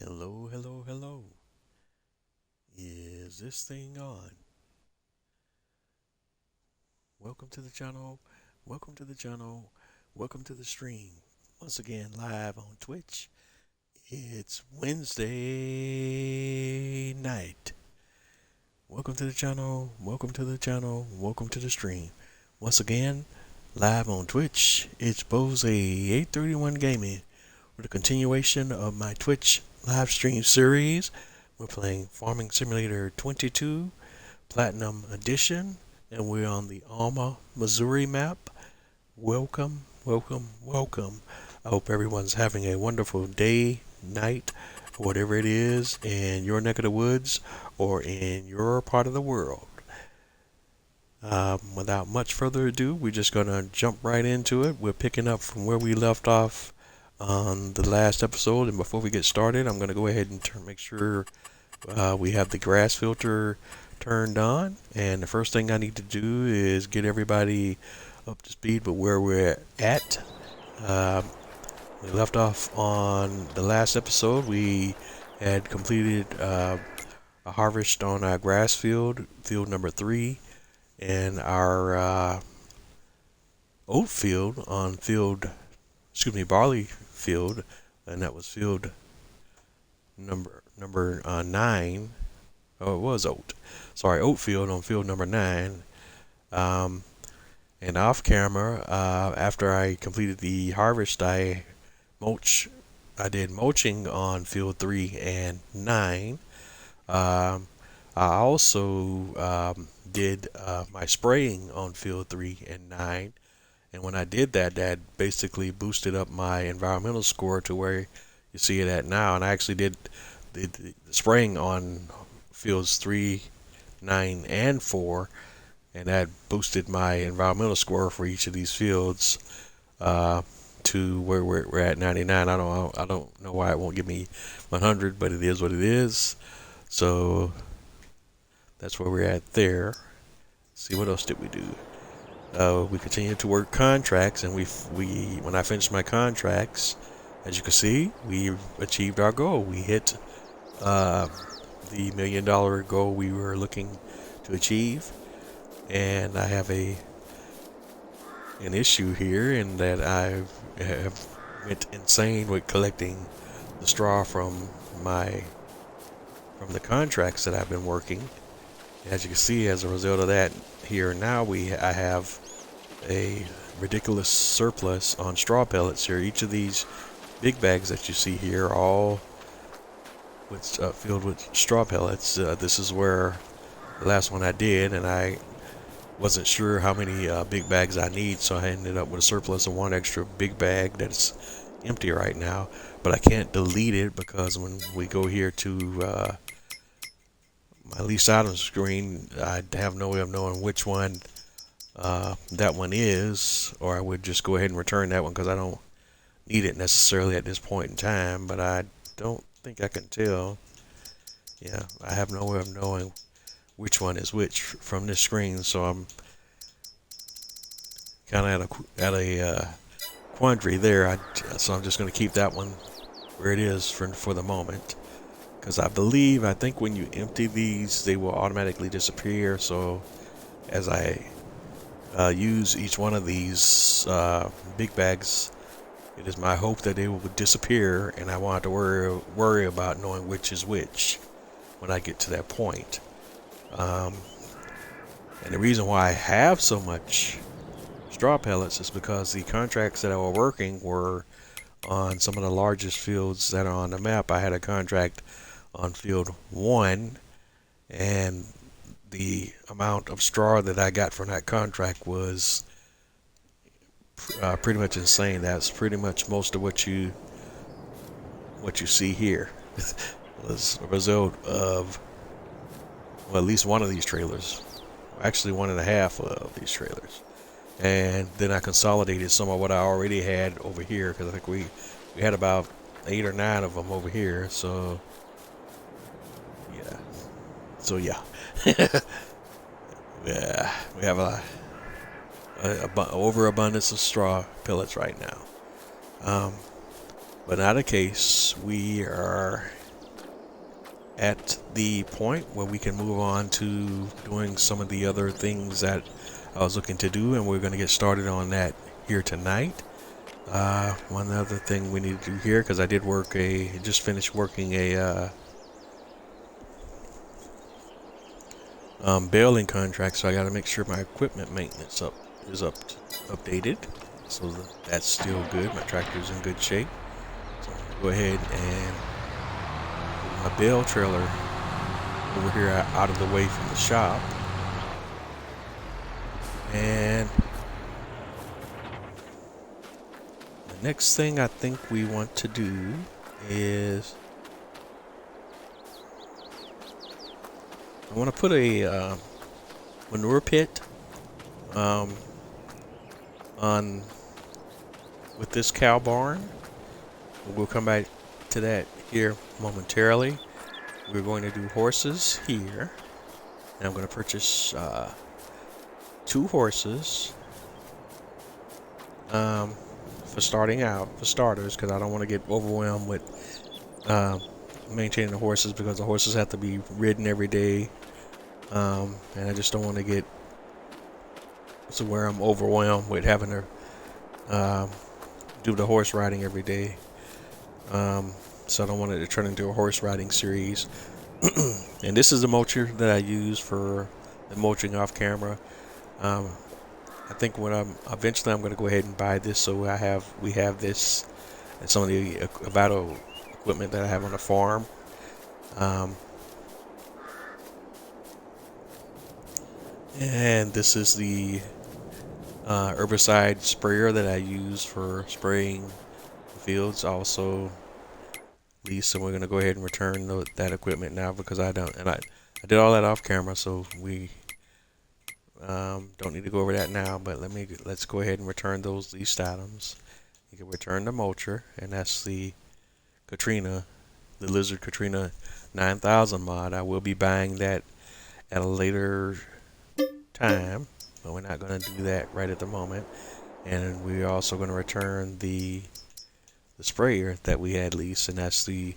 Hello, hello, hello. Is this thing on? Welcome to the channel. Welcome to the channel. Welcome to the stream. Once again, live on Twitch. It's Wednesday night. Welcome to the channel. Welcome to the channel. Welcome to the stream. Once again, live on Twitch. It's Bose 831 Gaming with a continuation of my Twitch live stream series. We're playing Farming Simulator 22 Platinum Edition, and we're on the Alma, Missouri map. Welcome, welcome, welcome. I hope everyone's having a wonderful day, night, whatever it is in your neck of the woods or in your part of the world. Without much further ado, we're just going to jump right into it. We're picking up from where we left off on the last episode, and before we get started, I'm going to go ahead and make sure we have the grass filter turned on, and the first thing I need to do is get everybody up to speed with where we're at. We left off on the last episode. We had completed a harvest on our grass field, field number 3, and our oat field on barley field, and that was field number 9. Oh, it was oat. Sorry, oat field on field number 9. And off camera, after I completed the harvest, I did mulching on field 3 and 9. I also did my spraying on field 3 and 9. And when I did that, that basically boosted up my environmental score to where you see it at now. And I actually did the spraying on fields 3, 9, and 4, and that boosted my environmental score for each of these fields to where we're at 99. I don't know why it won't give me 100, but it is what it is. So that's where we're at there. Let's see, what else did we do? We continued to work contracts, and when I finished my contracts, as you can see, we achieved our goal. We hit the $1 million goal we were looking to achieve, and I have an issue here in that I have went insane with collecting the straw from the contracts that I've been working. As you can see, as a result of that, here now I have a ridiculous surplus on straw pellets here. Each of these big bags that you see here are all filled with straw pellets. This is where the last one I did, and I wasn't sure how many big bags I need, so I ended up with a surplus of one extra big bag that's empty right now. But I can't delete it because when we go here to my lease items screen, I have no way of knowing which one that one is, or I would just go ahead and return that one because I don't need it necessarily at this point in time. But I don't think I can tell. Yeah, I have no way of knowing which one is which from this screen, so I'm kind of at a quandary there. So I'm just going to keep that one where it is for the moment, because I think when you empty these, they will automatically disappear. So as I use each one of these big bags, it is my hope that they will disappear, and I won't have to worry about knowing which is which when I get to that point. And the reason why I have so much straw pellets is because the contracts that I were working were on some of the largest fields that are on the map. I had a contract on field 1, and the amount of straw that I got from that contract was pretty much insane. That's pretty much most of what you see here was a result of, well, at least one of these trailers, actually one and a half of these trailers. And then I consolidated some of what I already had over here, because I think we had about 8 or 9 of them over here. So yeah, yeah, we have a overabundance of straw pellets right now. But not a case. We are at the point where we can move on to doing some of the other things that I was looking to do, and we're going to get started on that here tonight. One other thing we need to do here, because I did just finished working a baling contract, so I got to make sure my equipment maintenance is updated. So that's still good. My tractor's in good shape. So I'm gonna go ahead and move my bale trailer over here out of the way from the shop. And the next thing I think we want to do is I want to put a manure pit on with this cow barn. We'll come back to that here momentarily. We're going to do horses here, and I'm going to purchase 2 horses for starters, because I don't want to get overwhelmed with maintaining the horses, because the horses have to be ridden every day, and I just don't want to get to where I'm overwhelmed with having to do the horse riding every day. So I don't want it to turn into a horse riding series. And this is the mulcher that I use for the mulching off camera. I think eventually I'm going to go ahead and buy this, so we have this and some of the battle equipment that I have on the farm. And this is the herbicide sprayer that I use for spraying fields. Also, lease, and we're going to go ahead and return that equipment now, because I did all that off camera, so we don't need to go over that now. But let's go ahead and return those leased items. You can return the mulcher, and that's the Lizard Katrina 9000 mod. I will be buying that at a later time, but we're not going to do that right at the moment. And we're also going to return the sprayer that we had leased, and that's the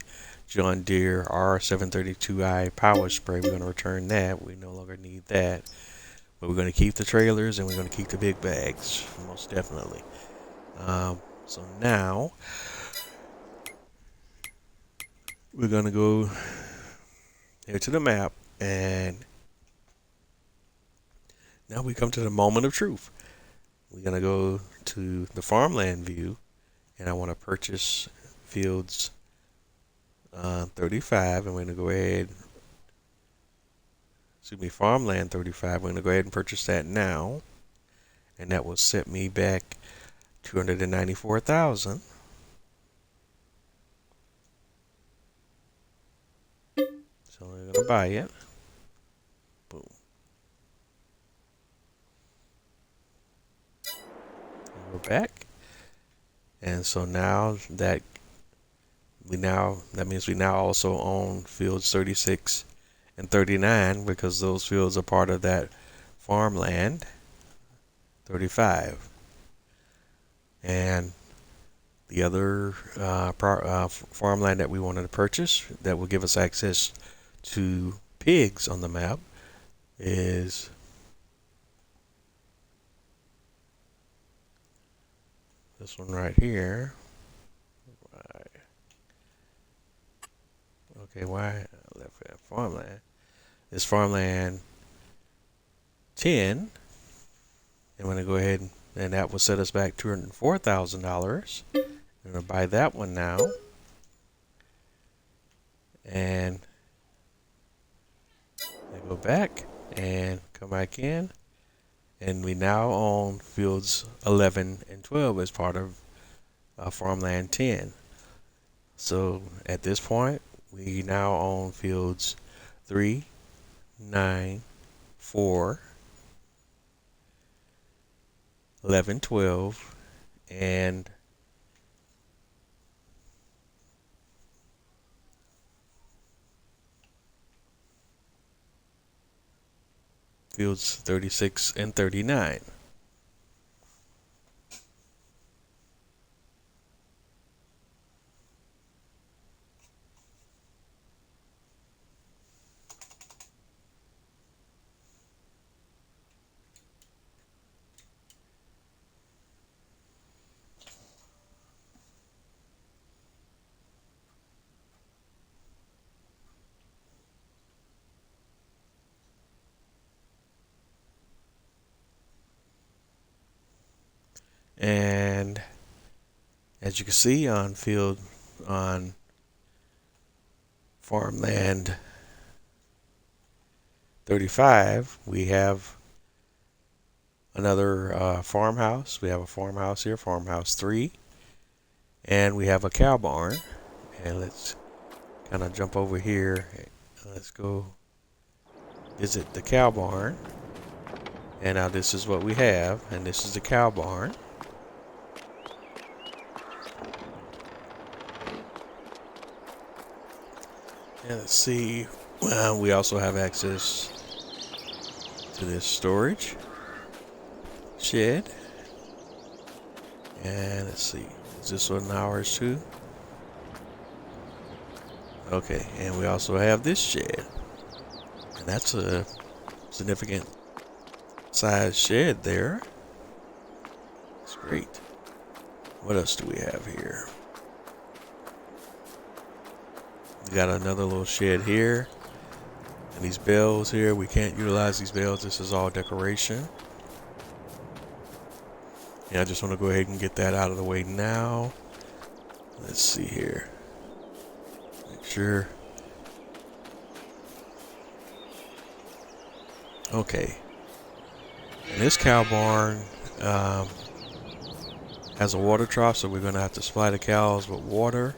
John Deere R732i power spray. We're going to return that. We no longer need that, but we're going to keep the trailers, and we're going to keep the big bags, most definitely. So now we're going to go here to the map, and now we come to the moment of truth. We're going to go to the farmland view, and I want to purchase fields 35, and we're going to go ahead, farmland 35. We're going to go ahead and purchase that now, and that will set me back 294,000. So we're going to buy it. Boom. And we're back. And so now that means we now also own fields 36 and 39, because those fields are part of that farmland 35. And the other farmland that we wanted to purchase that will give us access to pigs on the map is this one right here. Okay, why I left that farmland? It's farmland 10. I'm going to go ahead and that will set us back $204,000. I'm going to buy that one now. And I go back and come back in. And we now own fields 11 and 12 as part of farmland 10. So at this point, we now own fields 3, 9, 4, 11, 12, and fields 36 and 39. And as you can see on farmland 35, we have another farmhouse. We have a farmhouse here, farmhouse 3, and we have a cow barn. And let's kind of jump over here. Let's go visit the cow barn. And now this is what we have, and this is the cow barn. And let's see, we also have access to this storage shed. And let's see, is this one ours too? Okay, and we also have this shed. And that's a significant size shed there. It's great. What else do we have here? We got another little shed here. And these bells here, we can't utilize these bells. This is all decoration. And I just want to go ahead and get that out of the way now. Let's see here. Make sure. Okay. And this cow barn has a water trough, so we're going to have to supply the cows with water.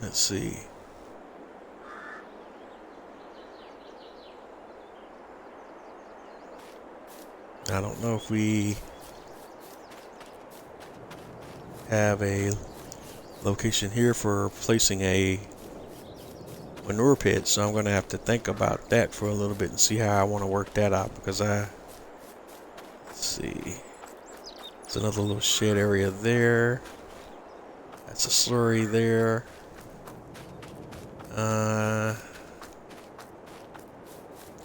Let's see. I don't know if we have a location here for placing a manure pit, so I'm going to have to think about that for a little bit and see how I want to work that out, because let's see, it's another little shed area there. That's a slurry there.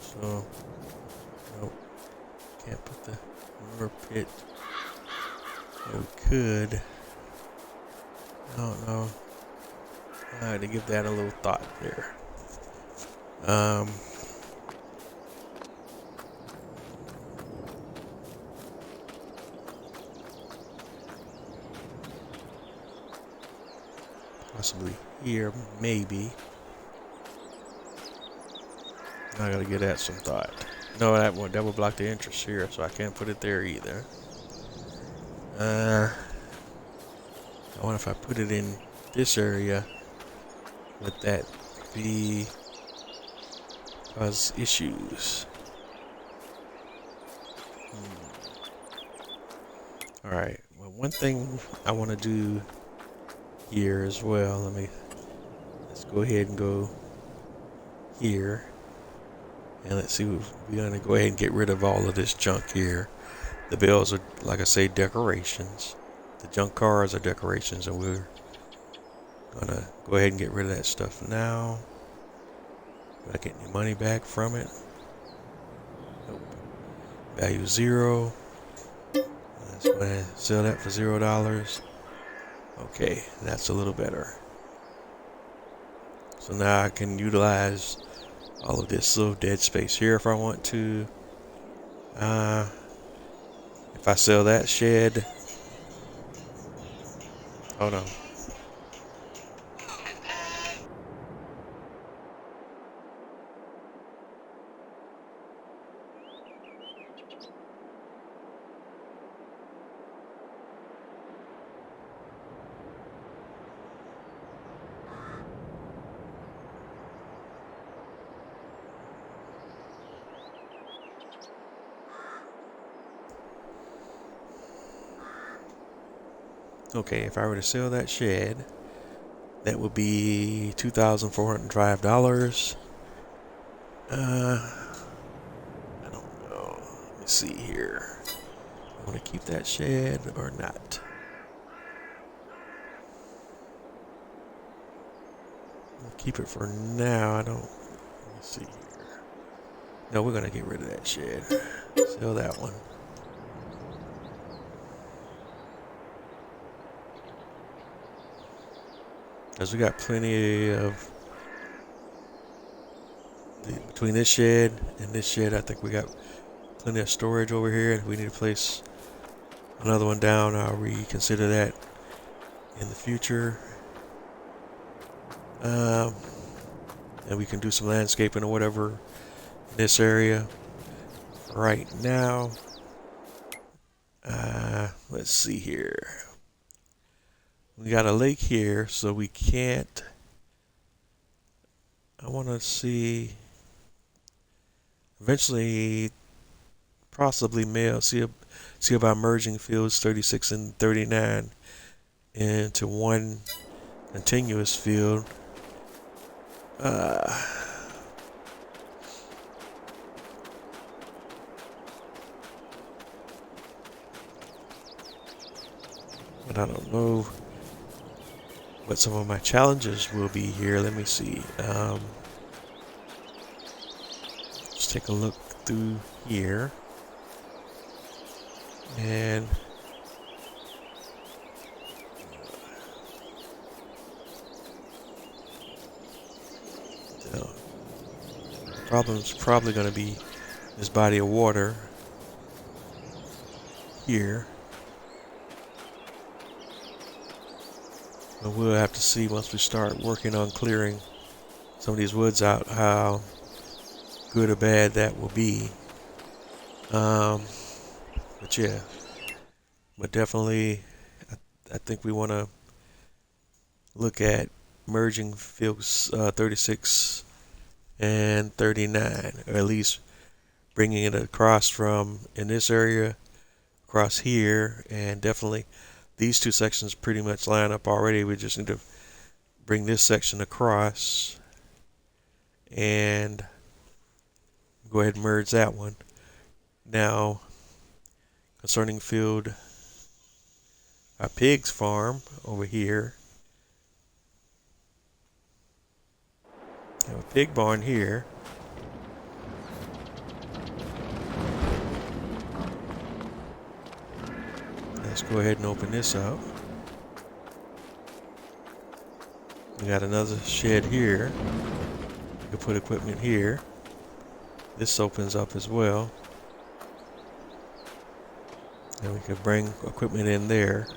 So nope, can't put the manure pit. Oh, we could. I don't know. I had to give that a little thought there. Possibly here, maybe. I gotta give that some thought. No, that would block the entrance here, so I can't put it there either. I wonder if I put it in this area, would that cause issues? Alright, well, one thing I want to do here as well, let's go ahead and go here. And let's see, we're going to go ahead and get rid of all of this junk here. The bells are, like I say, decorations. The junk cars are decorations, and we're going to go ahead and get rid of that stuff now. Do I get any money back from it? Nope. Value 0. Let's go ahead and sell that for $0. Okay, that's a little better. So now I can utilize all of this little dead space here if I want to. If I sell that shed, hold on. Okay, if I were to sell that shed, that would be $2,405. I don't know. Let me see here. I want to keep that shed or not. I'll keep it for now. Let me see here. No, we're going to get rid of that shed. Sell that one. Because we got plenty of between this shed and this shed, I think we got plenty of storage over here. If we need to place another one down, I'll reconsider that in the future. And we can do some landscaping or whatever in this area. Right now, let's see here. We got a lake here, so we can't. I want to see. Eventually, possibly see about merging fields 36 and 39 into one continuous field. But I don't know what some of my challenges will be here. Let me see. Let's take a look through here. And the problem's probably going to be this body of water here. But we'll have to see once we start working on clearing some of these woods out how good or bad that will be. But yeah, but definitely I think we want to look at merging fields 36 and 39, or at least bringing it across from in this area across here, and definitely these two sections pretty much line up already. We just need to bring this section across and go ahead and merge that one. Now, concerning field, our pigs farm over here. I have a pig barn here. Let's go ahead and open this up. We got another shed here. We can put equipment here. This opens up as well. And we could bring equipment in there.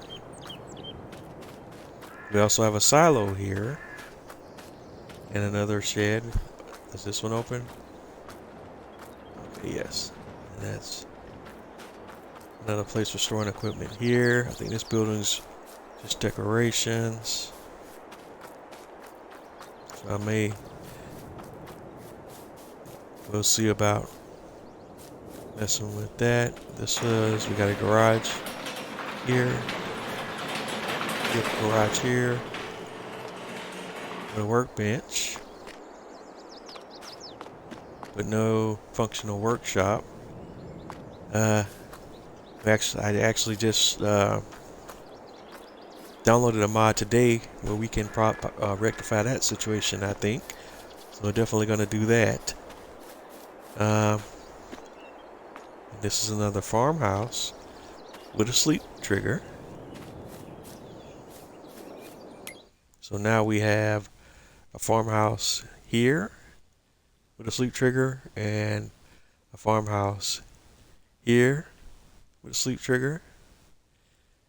We also have a silo here. And another shed. Is this one open? Okay, yes. And that's another place for storing equipment here. I think this building's just decorations. So we'll see about messing with that. We got a garage here. Garage here. A workbench. But no functional workshop. I actually just downloaded a mod today where we can rectify that situation, I think. So we're definitely going to do that. This is another farmhouse with a sleep trigger. So now we have a farmhouse here with a sleep trigger, and a farmhouse here with a sleep trigger,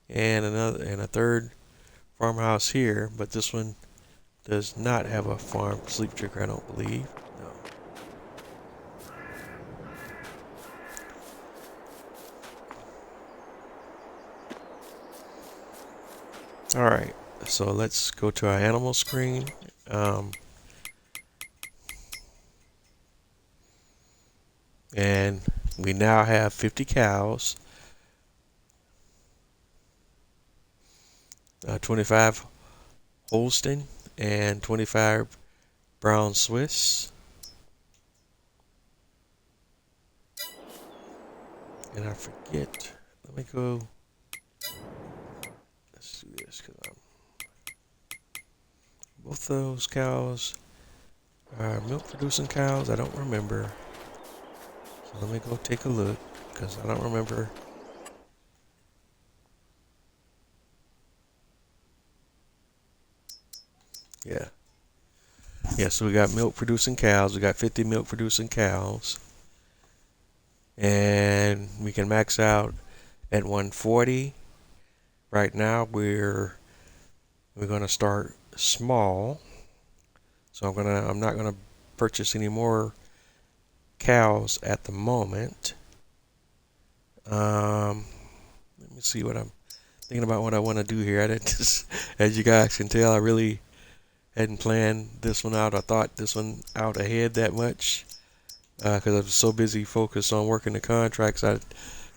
and a third farmhouse here, but this one does not have a sleep trigger, I don't believe. No. Alright, so let's go to our animal screen. And we now have 50 cows, 25 Holstein, and 25 Brown Swiss. And I forget, let me go, let's do this, because both those cows are milk producing cows. I don't remember. So let me go take a look, because I don't remember. Yeah. Yeah, so we got milk producing cows. We got 50 milk producing cows. And we can max out at 140. Right now we're gonna start small. So I'm not gonna purchase any more cows at the moment. Let me see what I'm thinking about what I want to do here. I didn't just, as you guys can tell, I really hadn't planned this one out. I thought this one out ahead that much because I was so busy focused on working the contracts. I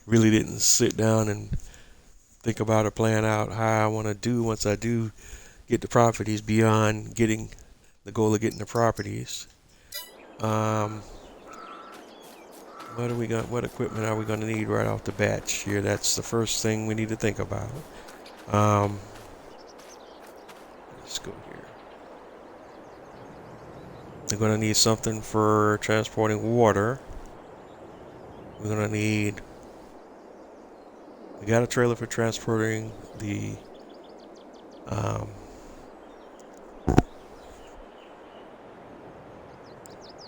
really didn't sit down and think about or plan out how I want to do once I do get the properties beyond getting the goal of getting the properties. What equipment are we going to need right off the bat here? That's the first thing we need to think about. Let's go here. We're going to need something for transporting water. We're going to need... We got a trailer for transporting the...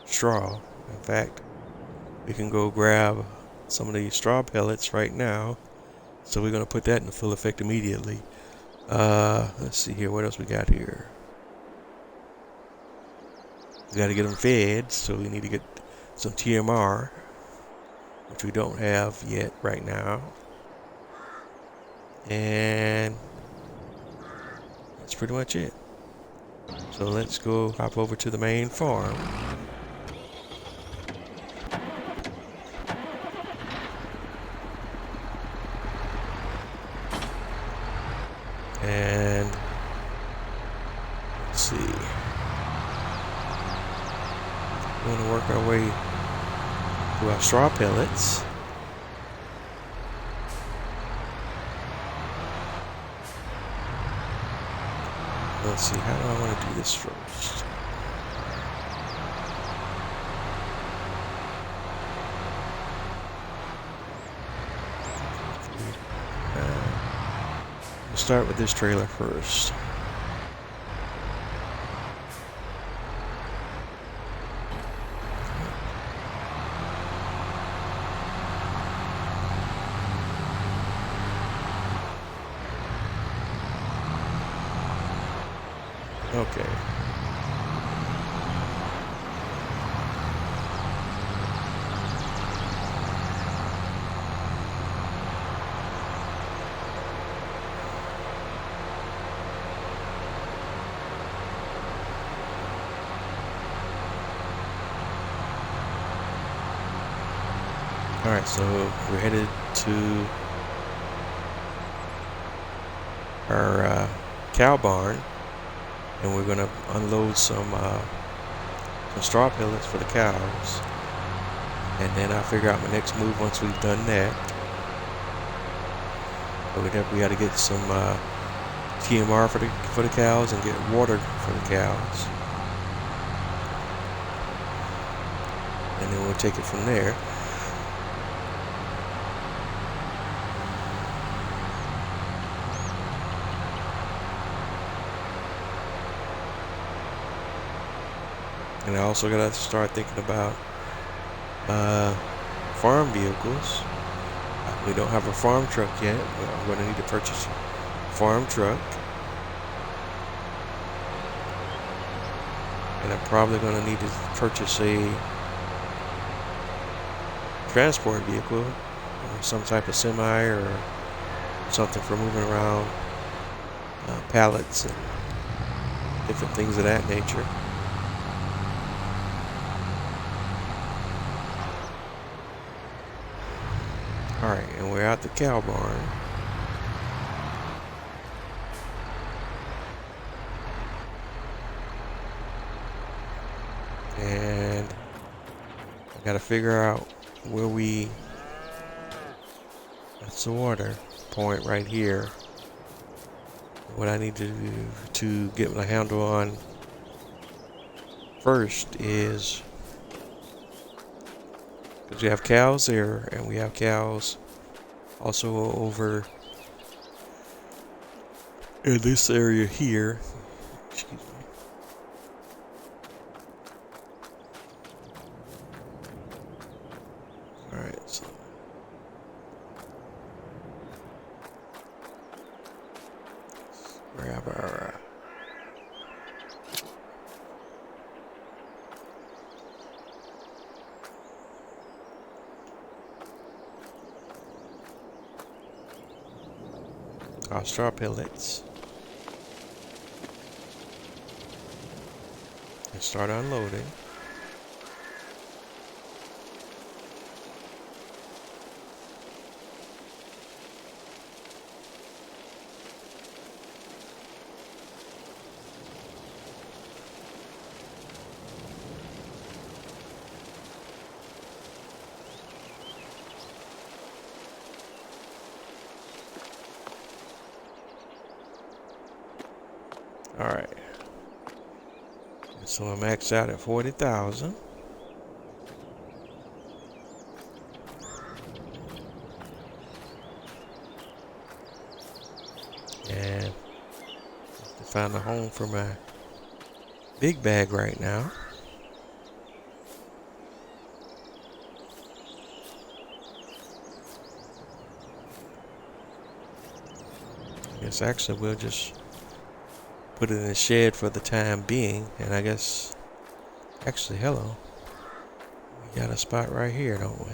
straw. In fact, we can go grab some of these straw pellets right now. So we're going to put that into full effect immediately. Let's see here. What else we got here? We got to get them fed, so we need to get some TMR, which we don't have yet right now. And that's pretty much it. So let's go hop over to the main farm. And let's see. We're going to work our way to our straw pellets. Let's see, how do I want to do this first? We'll start with this trailer first. Okay. Alright, so we're headed to our cow barn, and we're going to unload some straw pellets for the cows, and then I'll figure out my next move once we've done that. But we got to get some TMR for the cows and get water for the cows, and then we'll take it from there. And I also got to start thinking about farm vehicles. We don't have a farm truck yet, but I'm going to need to purchase a farm truck. And I'm probably going to need to purchase a transport vehicle, or some type of semi or something for moving around pallets and different things of that nature. Alright, and we're at the cow barn. And I gotta figure out where that's the water point right here. What I need to do to get my handle on first is, because we have cows there, and we have cows also over in this area here. Excuse me. Alright, so grab our straw pellets and start unloading. Alright. So I'm maxed out at 40,000. And to find a home for my big bag right now. I guess actually we'll just put it in the shed for the time being, and I guess actually, hello, we got a spot right here, don't we?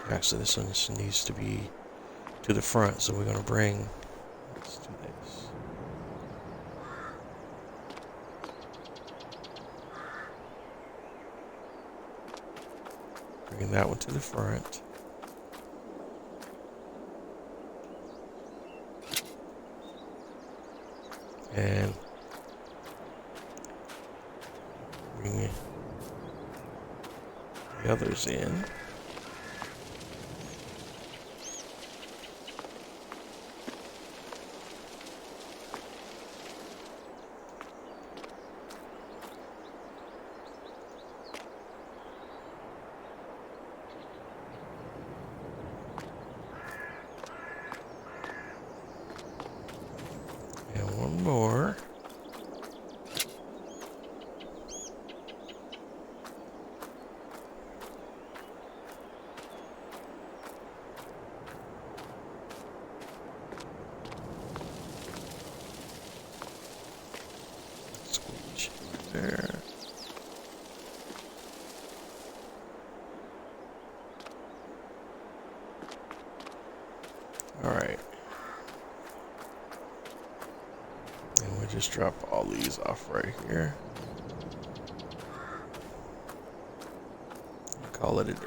Actually, this one just needs to be to the front, so we're going to bring, let's do this. Bring that one to the front. And bring the others in. One more. Squeeze there. All right. Just drop all these off right here. Call it a day.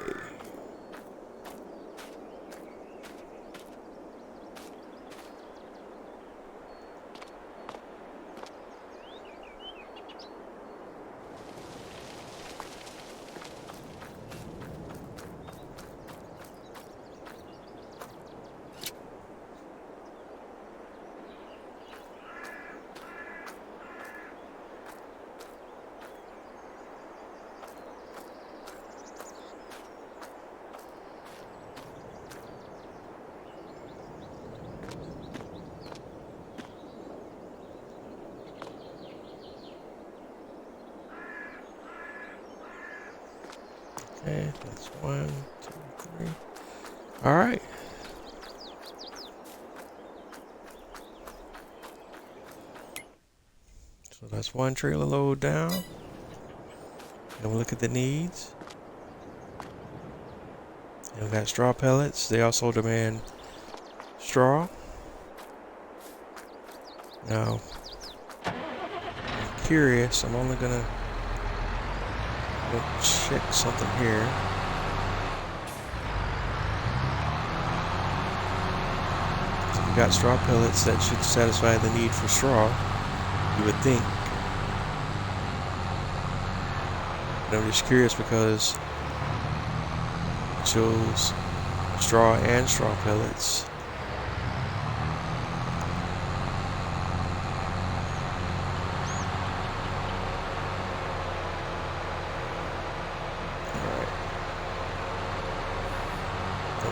Okay, that's 1, 2, 3. All right. So that's one trailer load down. And we'll look at the needs. And we got straw pellets. They also demand straw. Now, I'm curious. I'm only gonna check something here. So we got straw pellets that should satisfy the need for straw, you would think. But I'm just curious because it shows straw and straw pellets.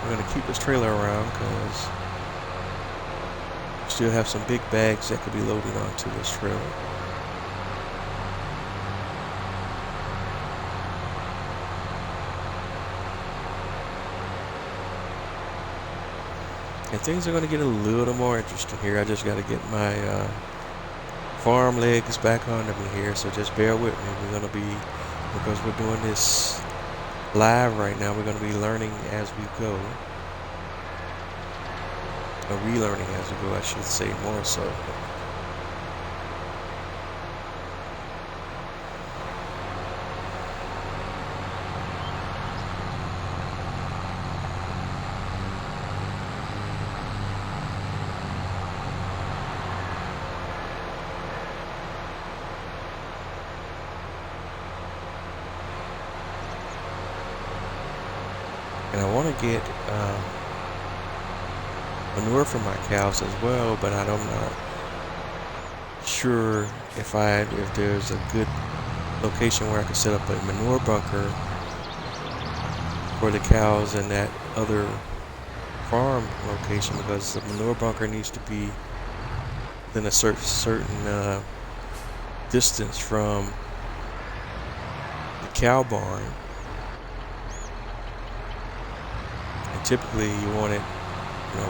we're going to keep this trailer around because we still have some big bags that could be loaded onto this trailer. And things are going to get a little more interesting here. I just got to get my farm legs back under me here, so just bear with me. We're going to be, because we're doing this live right now, we're going to be learning as we go. Or relearning as we go, I should say, more so. And I want to get manure for my cows as well, but I'm not sure if there's a good location where I can set up a manure bunker for the cows in that other farm location, because the manure bunker needs to be within a certain distance from the cow barn. Typically you want it,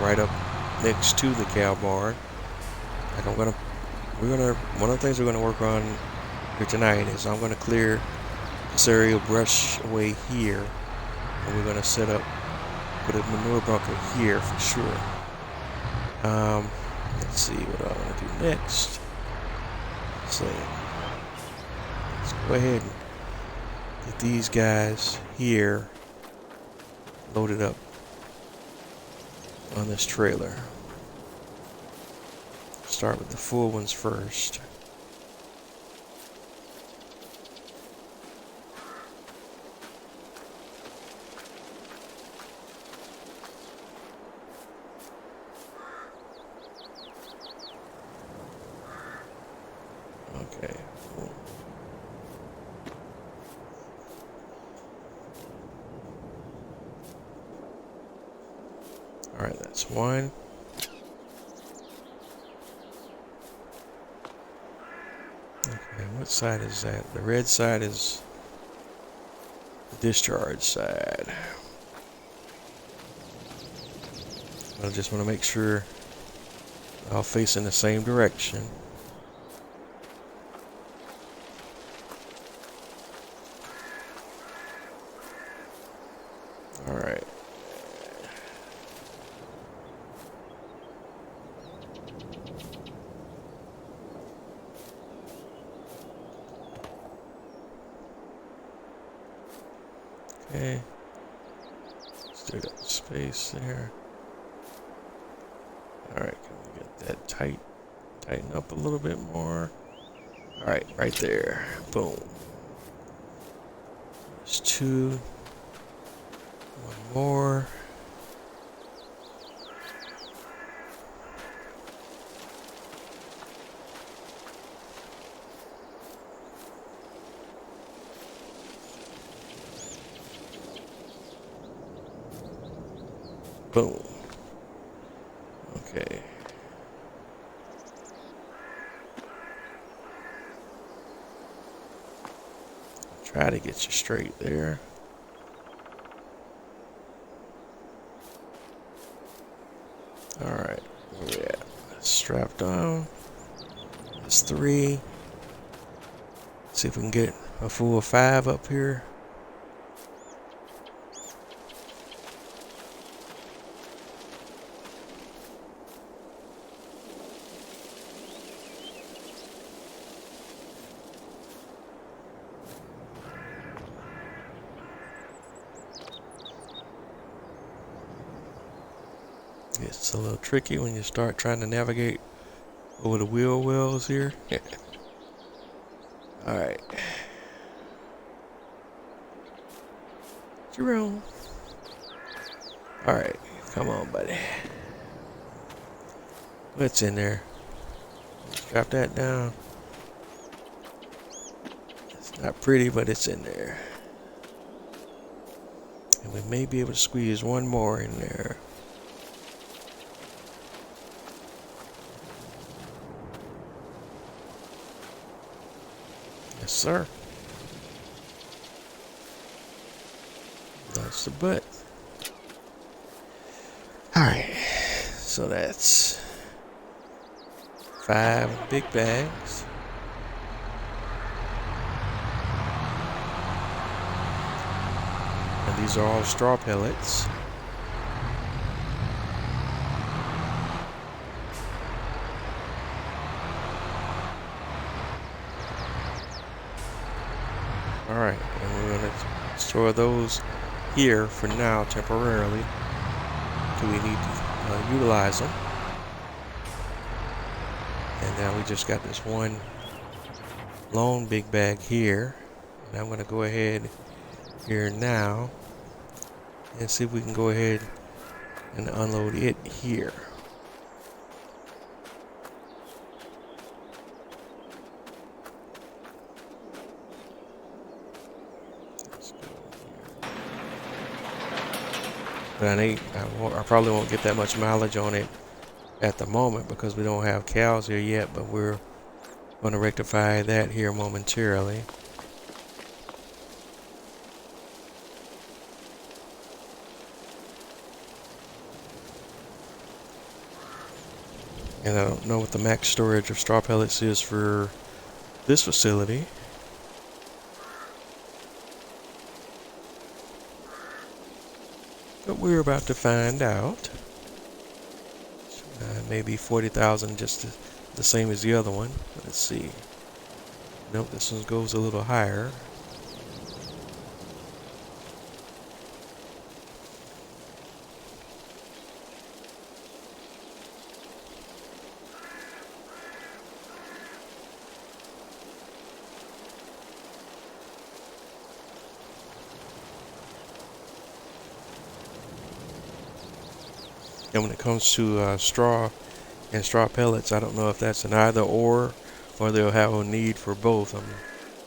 right up next to the cow barn. Like one of the things we're gonna work on here tonight is I'm gonna clear this area of brush away here, and we're gonna put a manure bunker here for sure. Let's see what I want to do next. So let's go ahead and get these guys here loaded up on this trailer. Start with the full ones first. Okay. Cool. All right, that's one. Okay, what side is that? The red side is the discharge side. I just want to make sure I'll face in the same direction. All right. Okay, still got the space there. Alright, can we get that tighten up a little bit more? Alright, right there. Boom. There's two. One more. Boom. Okay. Try to get you straight there. Alright, where we at? Strapped on. That's 3. See if we can get a full 5 up here. It's a little tricky when you start trying to navigate over the wheel wells here. Alright. Jerome. Alright, come on, buddy. What's in there? Drop that down. It's not pretty, but it's in there. And We may be able to squeeze one more in there. Yes, sir. That's the butt. Alright, so that's 5 big bags. And these are all straw pellets. Alright, and we're going to store those here for now temporarily until we need to utilize them. And now we just got this one lone big bag here. And I'm going to go ahead here now and see if we can go ahead and unload it here. But I probably won't get that much mileage on it at the moment because we don't have cows here yet, but we're going to rectify that here momentarily. And I don't know what the max storage of straw pellets is for this facility. But we're about to find out. Maybe 40,000, just the same as the other one. Let's see. Nope, this one goes a little higher. And when it comes to straw and straw pellets, I don't know if that's an either or they'll have a need for both.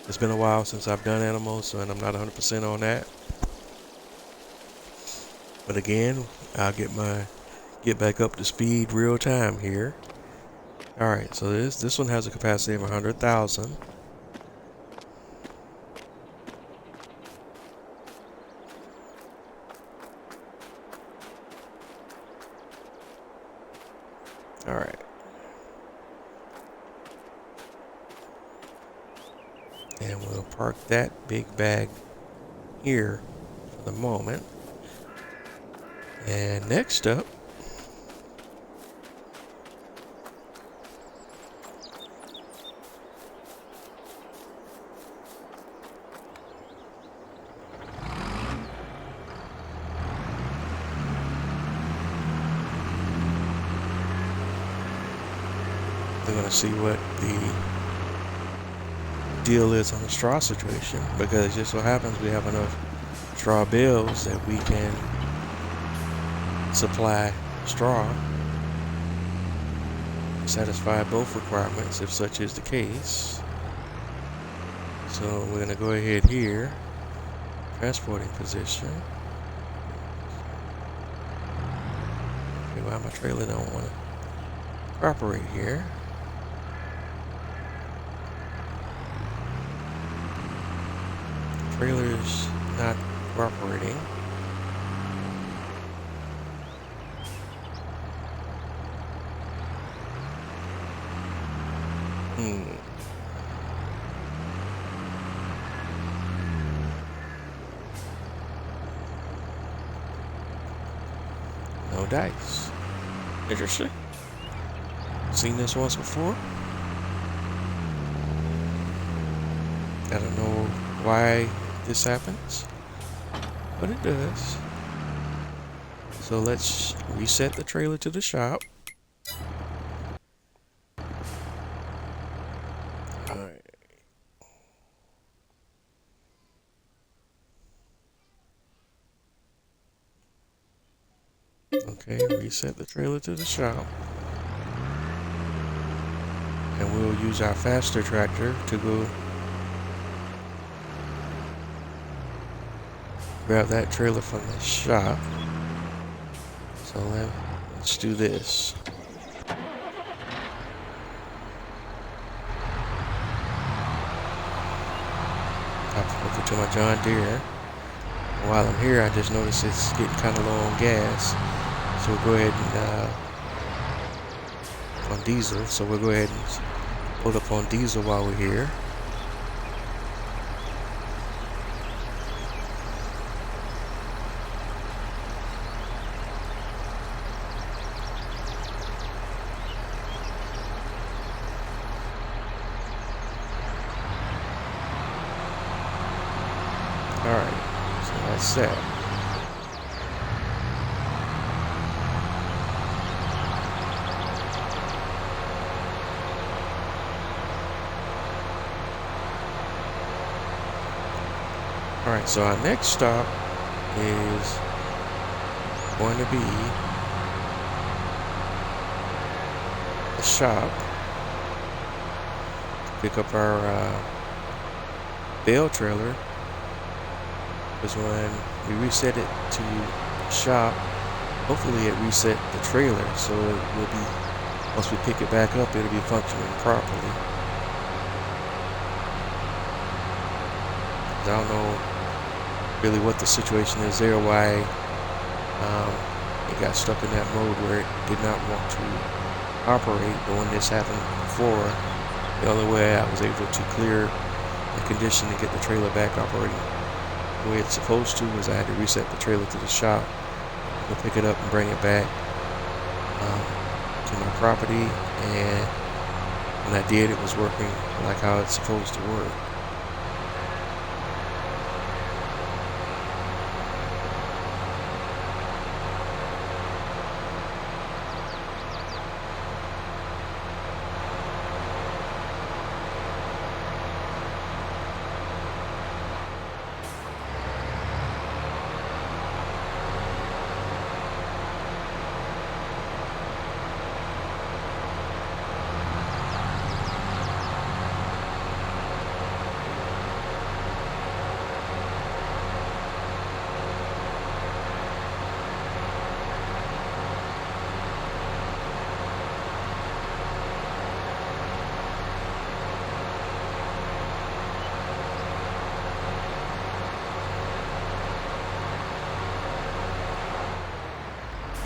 It's been a while since I've done animals, and I'm not 100% on that. But again, I'll get back up to speed real time here. All right, so this one has a capacity of 100,000. All right. And we'll park that big bag here for the moment. And next up, we're going to see what the deal is on the straw situation, because it just so happens we have enough straw bales that we can supply straw, satisfy both requirements if such is the case. So we're going to go ahead here, transporting position. Okay, well, my trailer don't want to operate here. Trailer's not cooperating. No dice. Interesting. Seen this once before. I don't know why this happens, but it does. So let's reset the trailer to the shop. Alright. Okay, reset the trailer to the shop. And we'll use our faster tractor to go grab that trailer from the shop. So let's do this. I'll hook it to my John Deere. And while I'm here, I just noticed it's getting kind of low on gas. So we'll go ahead and on diesel. So we'll go ahead and load up on diesel while we're here. Alright, so that's set. Alright, so our next stop is going to be the shop to pick up our bale trailer. Because when we reset it to shop, hopefully it reset the trailer, so it will be, once we pick it back up, it'll be functioning properly. I don't know really what the situation is there, why it got stuck in that mode where it did not want to operate. But when this happened before, the only way I was able to clear the condition and get the trailer back operating the way it's supposed to was I had to reset the trailer to the shop, go pick it up and bring it back to my property, and when I did, it was working like how it's supposed to work.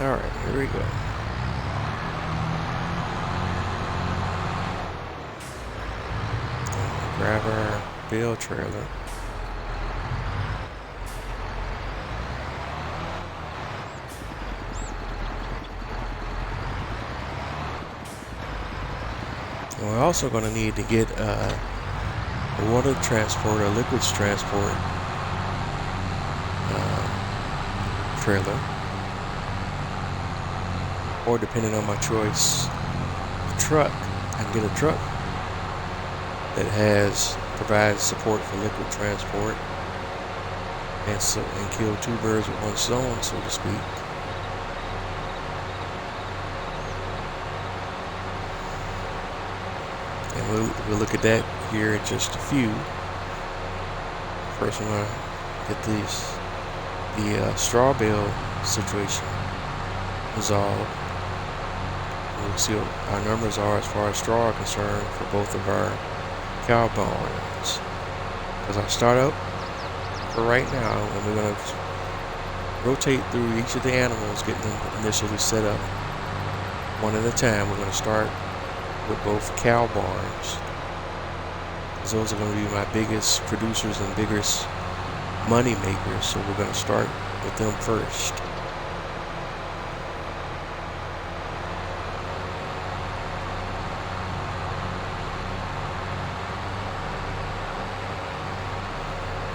Alright, here we go. Grab our bale trailer. And we're also going to need to get a water transport or liquids transport trailer. Or depending on my choice, a truck. I can get a truck that provides support for liquid transport and kill two birds with one stone, so to speak. And we'll look at that here in just a few. First, I'm gonna get the straw bale situation resolved. We'll see what our numbers are as far as straw are concerned for both of our cow barns. As I start up for right now, and we're going to rotate through each of the animals, getting them initially set up one at a time. We're going to start with both cow barns, because those are going to be my biggest producers and biggest money makers. So we're going to start with them first.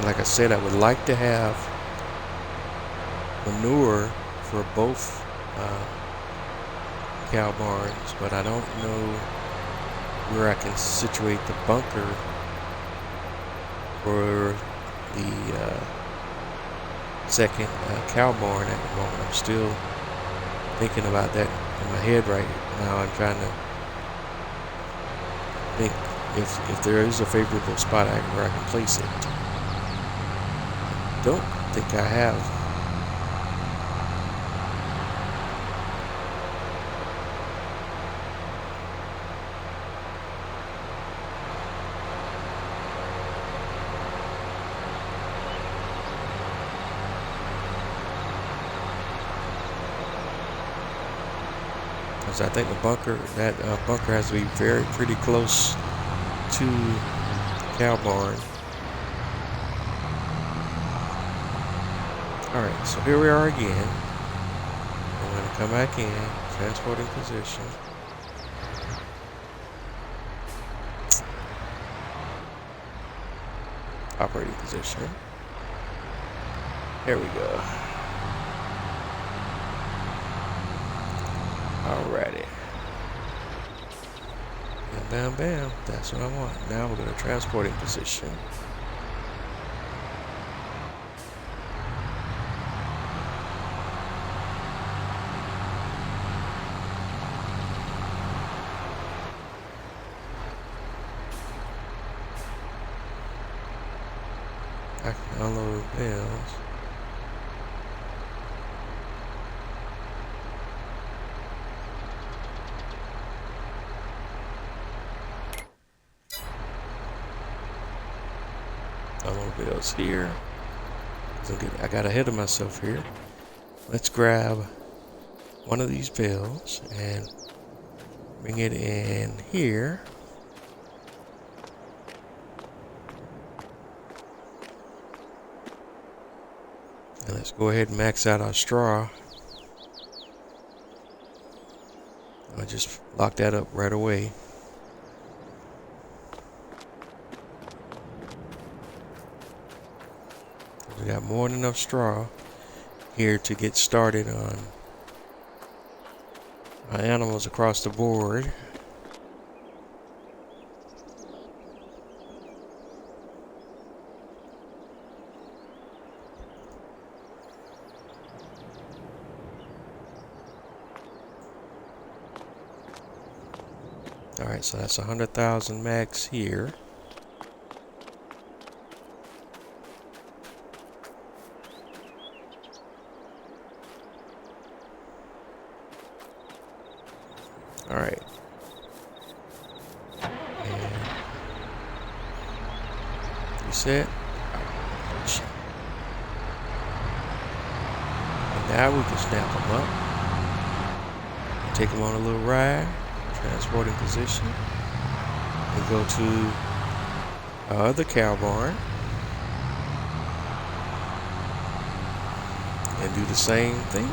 Like I said, I would like to have manure for both cow barns, but I don't know where I can situate the bunker for the second cow barn at the moment. I'm still thinking about that in my head right now. I'm trying to think if there is a favorable spot where I can place it. Don't think I have. Because I think the bunker, that bunker has to be pretty close to the cow barn. Alright, so here we are again. I'm going to come back in, transporting position. Operating position. There we go. Alrighty. Bam, bam, bam. That's what I want. Now we're going to transporting position. I can unload bales. Unload bales here. I got ahead of myself here. Let's grab one of these bales and bring it in here. And let's go ahead and max out our straw. I just lock that up right away. We got more than enough straw here to get started on our animals across the board. Alright, so that's 100,000 max here. Alright. And reset. And now we can snap them up. Take them on a little ride. Transporting position. We go to our other cow barn and do the same thing.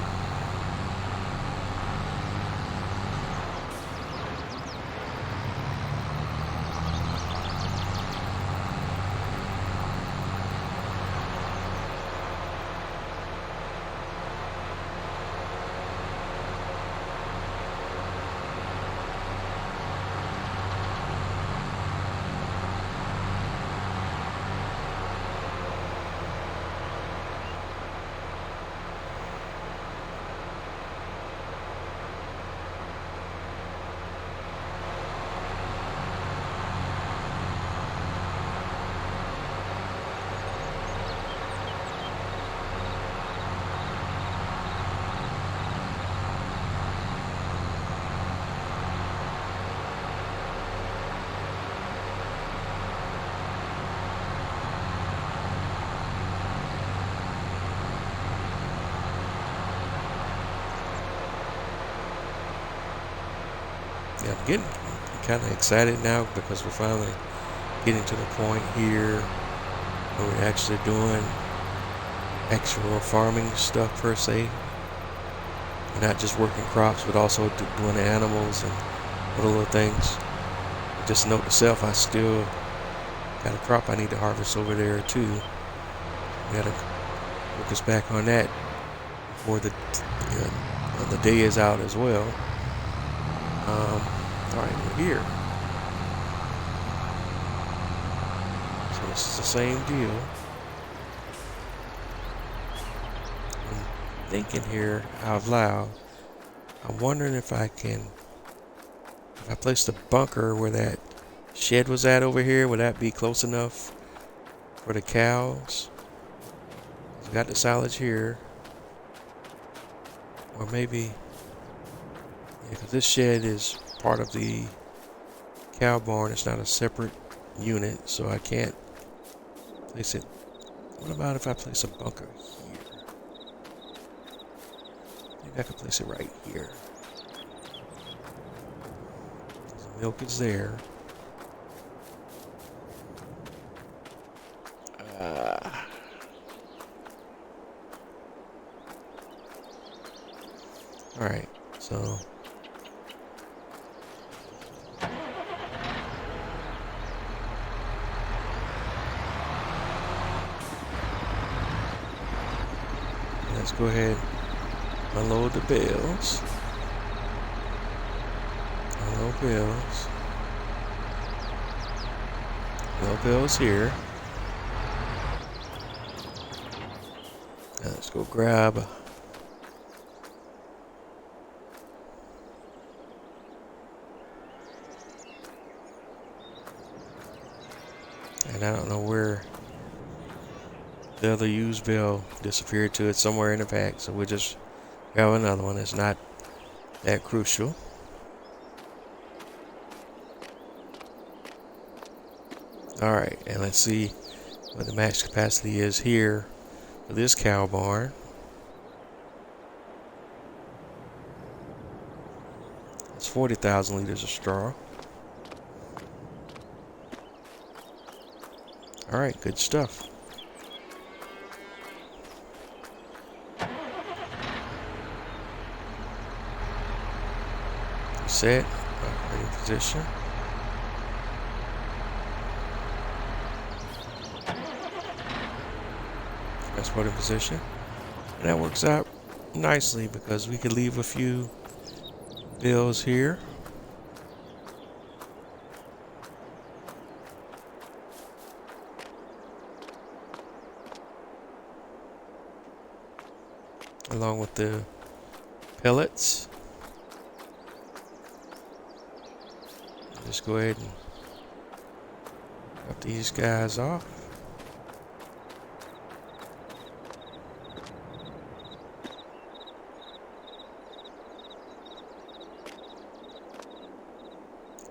Yeah, I'm getting kind of excited now because we're finally getting to the point here where we're actually doing actual farming stuff per se. We're not just working crops, but also doing the animals and other little things. Just note to self, I still got a crop I need to harvest over there too. We gotta focus back on that before the day is out as well. Alright, we're here. So this is the same deal. I'm thinking here out loud. I'm wondering if I place the bunker where that shed was at over here, would that be close enough for the cows? We got the silage here. Or maybe, yeah, because this shed is part of the cow barn. It's not a separate unit, so I can't place it. What about if I place a bunker here? Maybe I could place it right here. The milk is there. Alright, so let's go ahead and unload the bales. Unload bales. Unload bales here. Now let's go grab and I don't know where the other used bale disappeared to. It's somewhere in the pack, so we'll just grab another one. It's not that crucial. Alright, and let's see what the max capacity is here for this cow barn. It's 40,000 liters of straw. Alright, good stuff. Set, operating position. Transporting position. And that works out nicely because we could leave a few bales here. Along with the pellets. Just go ahead and drop these guys off.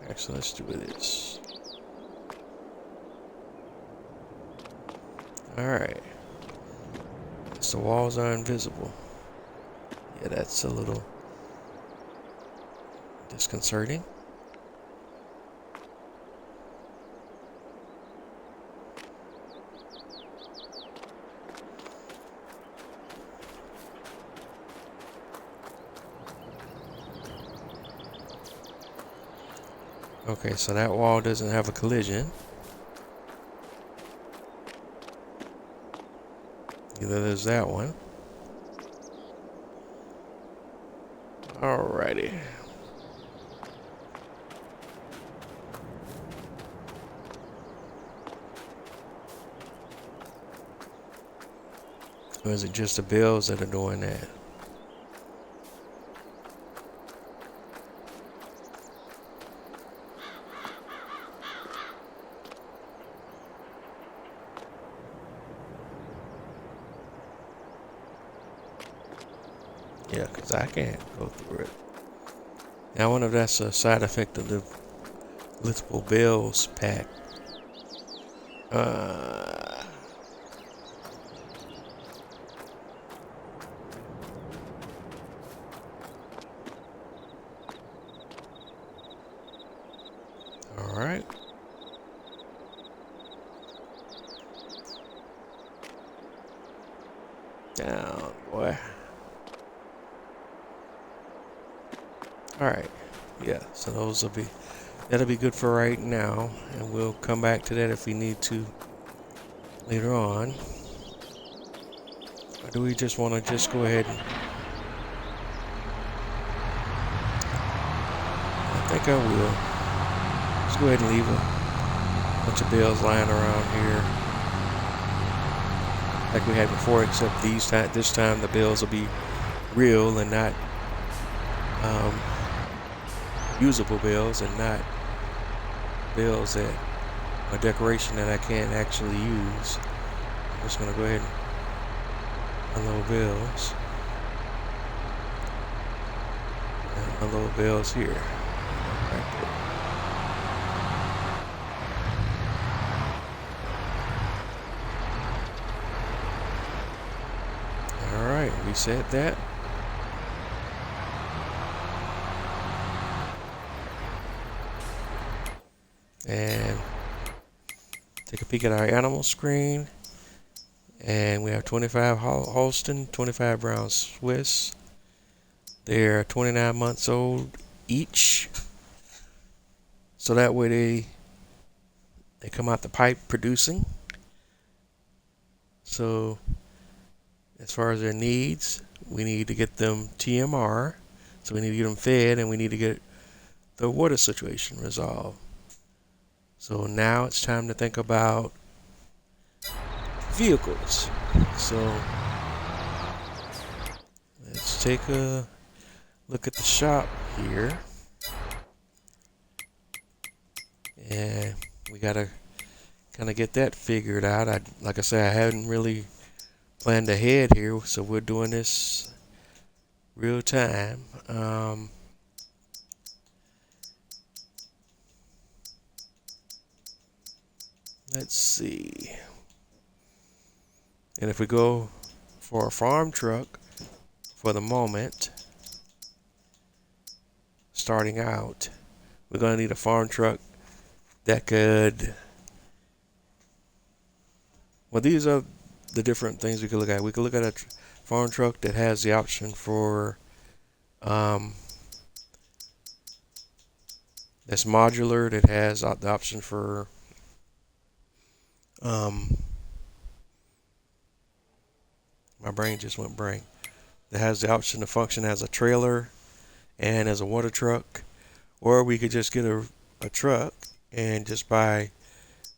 Actually, let's do this. Alright. So the walls are invisible. Yeah, that's a little disconcerting. Okay, so that wall doesn't have a collision. Neither does that one. Alrighty. Or is it just the bales that are doing that? Yeah, because I can't go through it. Now, I wonder if that's a side effect of the liftable bales pack. Alright. Down, boy. Alright, yeah, so that'll be good for right now, and we'll come back to that if we need to later on. Or do we just want to just go ahead and... I think I will. Let's go ahead and leave a bunch of bales lying around here. Like we had before, except this time the bales will be real and not usable bales, and not bales that are decoration that I can't actually use. I'm just gonna go ahead and Unload bills. And unload bills here. Right there. Alright, reset that. And take a peek at our animal screen. And we have 25 Holstein, 25 Brown Swiss. They're 29 months old each. So that way they come out the pipe producing. So as far as their needs, we need to get them TMR. So we need to get them fed, and we need to get the water situation resolved. So now it's time to think about vehicles. So let's take a look at the shop here. And we gotta kind of get that figured out. Like I said, I hadn't really planned ahead here, so we're doing this real time. Let's see. And if we go for a farm truck for the moment, starting out, we're going to need a farm truck that could, well, these are the different things we could look at. We could look at a farm truck that has the option for that's modular, that has the option for my brain just went blank. That has the option to function as a trailer and as a water truck, or we could just get a truck and just buy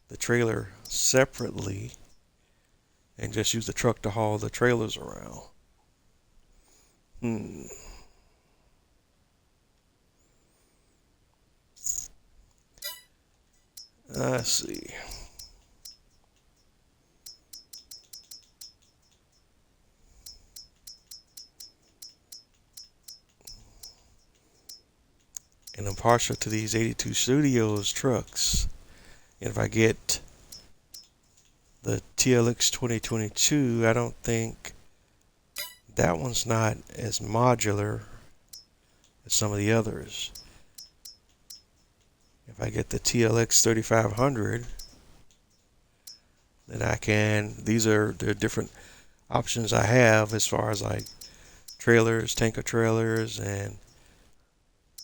the trailer separately and just use the truck to haul the trailers around. Let's see. And I'm partial to these 82 Studios trucks. And if I get the TLX 2022, I don't think that one's not as modular as some of the others. If I get the TLX 3500, then I can, these are the different options I have as far as like trailers, tanker trailers, and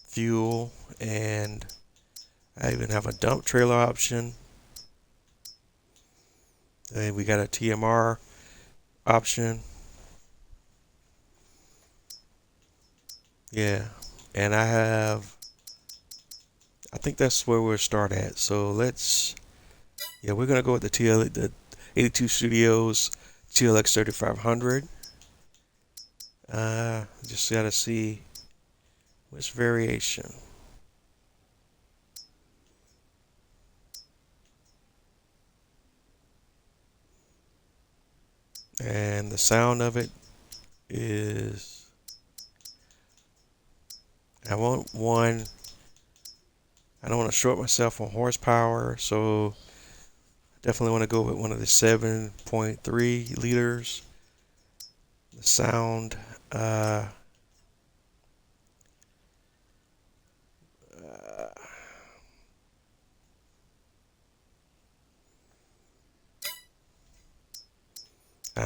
fuel, and I even have a dump trailer option. And we got a TMR option. Yeah, and I think that's where we'll start at. So let's, yeah, we're gonna go with the 82 Studios TLX 3500. Just gotta see which variation. And the sound of it is, I don't want to short myself on horsepower, so definitely want to go with one of the 7.3 liters. The sound, I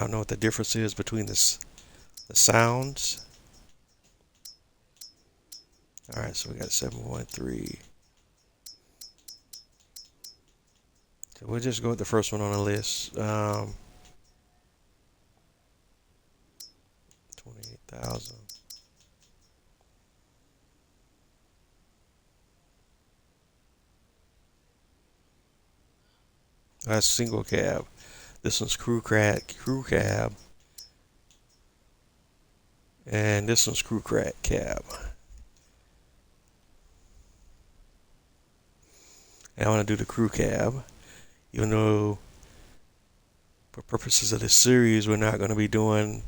don't know what the difference is between the sounds. Alright, so we got 7.3. So we'll just go with the first one on the list. 28,000. That's single cab. This one's crew cab. And this one's crew cab. And I want to do the crew cab, even though for purposes of this series we're not going to be doing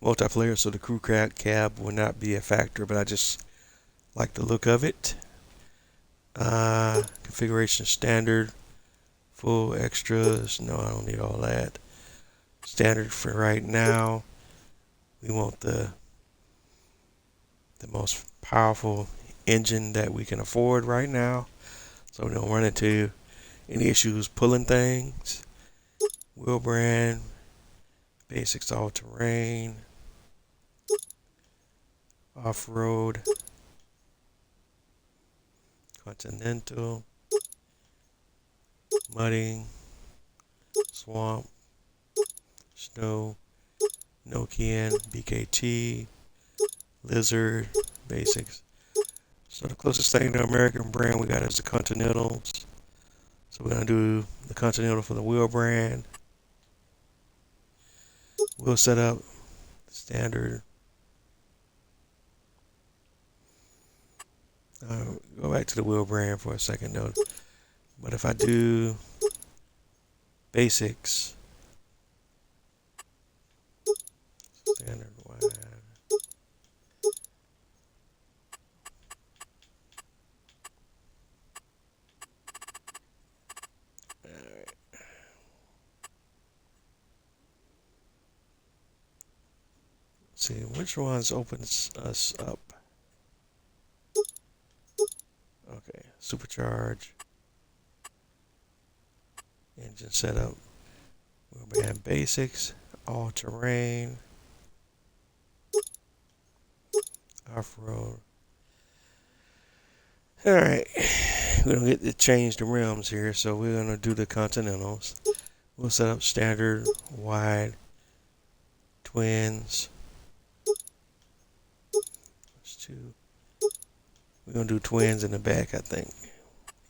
multiplayer, so the crew cab will not be a factor, but I just like the look of it. Configuration standard, full, extras. No, I don't need all that. Standard for right now. We want the most powerful engine that we can afford right now, so we don't run into any issues pulling things. Wheel brand, basics, all terrain, off-road, continental, mudding, swamp, snow, Nokian, BKT, lizard, basics. So the closest thing to American brand we got is the Continentals. So we're gonna do the Continental for the wheel brand. Wheel setup, standard. Go back to the wheel brand for a second though. But if I do basics, standard wide. Alright. See which ones opens us up. Okay, supercharge, engine setup. We'll have basics, all terrain, off-road. Alright, we don't get to change the rims here, so we're gonna do the Continentals. We'll set up standard, wide, twins. There's two. We're gonna do twins in the back, I think.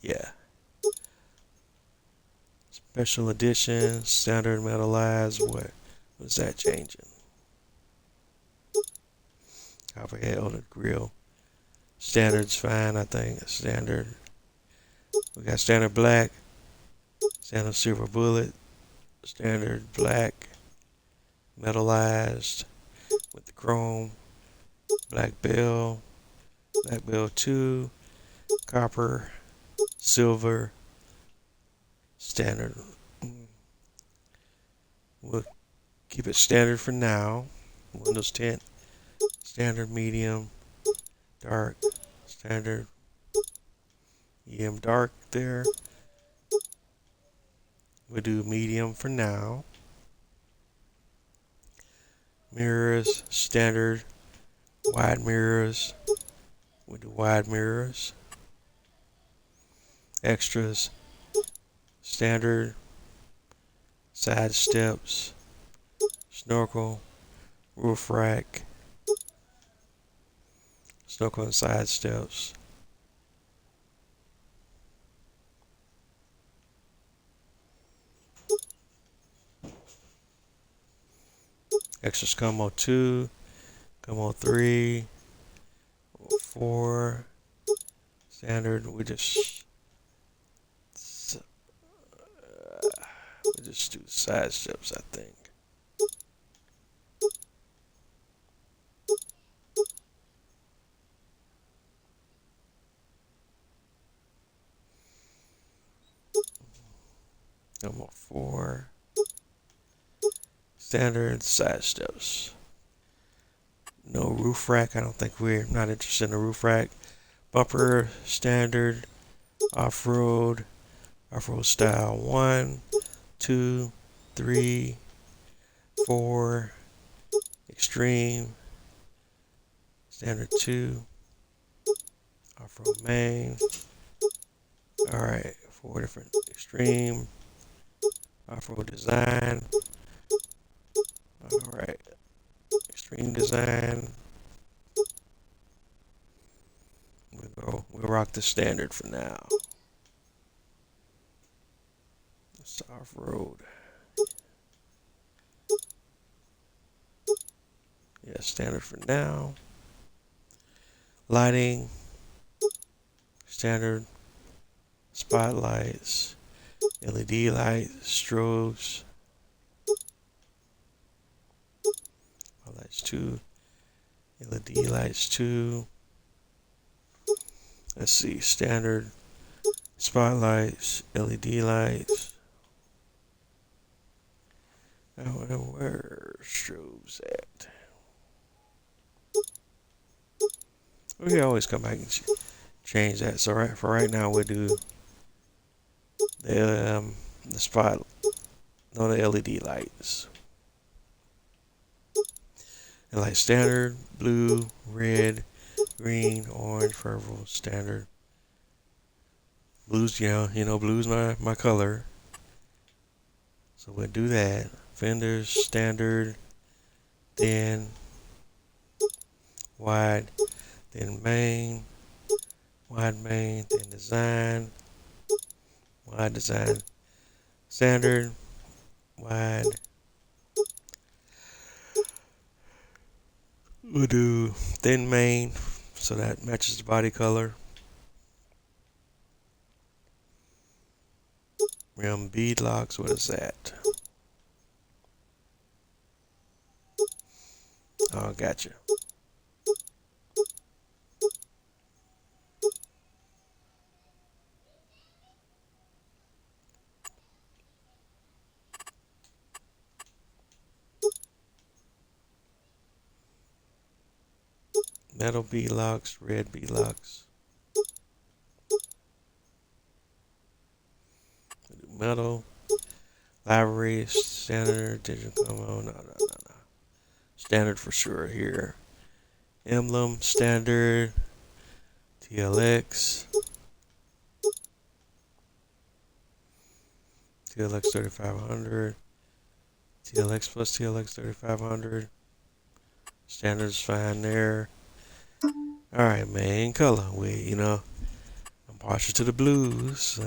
Yeah. Special edition, standard metallized. What's that changing? Overhead on the grill. Standard's fine, I think. Standard. We got standard black, standard silver bullet, standard black, metallized with the chrome, black bell 2, copper, silver, standard. We'll keep it standard for now. Windows 10, standard, medium, dark, standard, EM dark there. We'll do medium for now. Mirrors, standard, wide mirrors. We'll do wide mirrors. Extras, standard, side steps, snorkel, roof rack, snorkel and side steps. Extras combo 2, combo 3, 4, standard. We just do side steps, I think. Combo 4, standard, side steps. No roof rack. I don't think we're not interested in a roof rack. Bumper, standard, off-road style 1, 2, 3, 4, extreme, standard 2, off-road main. Alright, 4 different extreme, off-road design. Alright, extreme design. We'll rock the standard for now. It's off-road. Yeah, standard for now. Lighting, standard, spotlights, LED lights, strobes. All lights 2, LED lights 2. Let's see, standard spotlights, LED lights. Where strobes at? We can always come back and change that. So for right now, we'll do the spot, no, the LED lights. And like standard, blue, red, green, orange, purple, standard. Blue's, blue's my color. So we'll do that. Fenders, standard, then wide, then main, wide main, then design, wide design, standard, wide. We'll do thin main, so that matches the body color. Rim bead locks, what is that? Oh, gotcha. Metal bead locks, red bead locks. Metal, library, standard, digital combo, no. Standard for sure here. Emblem, standard, TLX, TLX 3500, TLX plus TLX 3500. Standard's fine there. Alright, main color. I'm partial to the blues.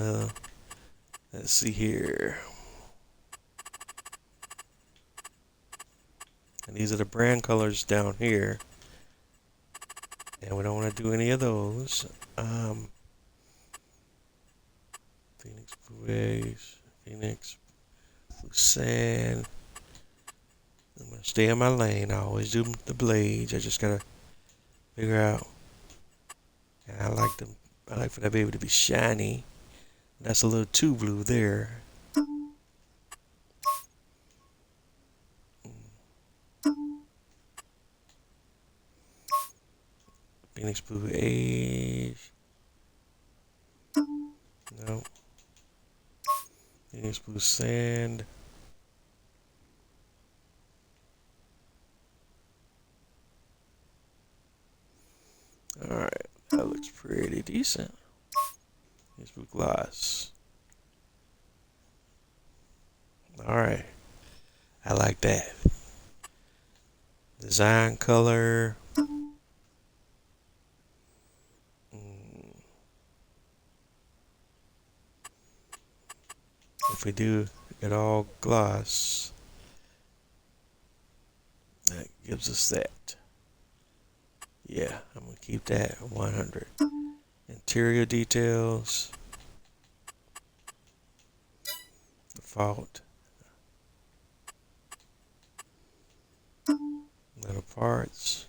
Let's see here. And these are the brand colors down here. And we don't want to do any of those. Phoenix Blue Eggs, Phoenix Blue Sand. I'm going to stay in my lane. I always do the blades. I just got to figure out. And I like for that baby to be shiny. That's a little too blue there. Phoenix Blue Age. No. Phoenix Blue Sand. Alright, that looks pretty decent. Phoenix Blue Gloss. Alright, I like that. Design color. If we do it all gloss, that gives us that. Yeah, I'm going to keep that 100. Interior details. Default. Metal parts.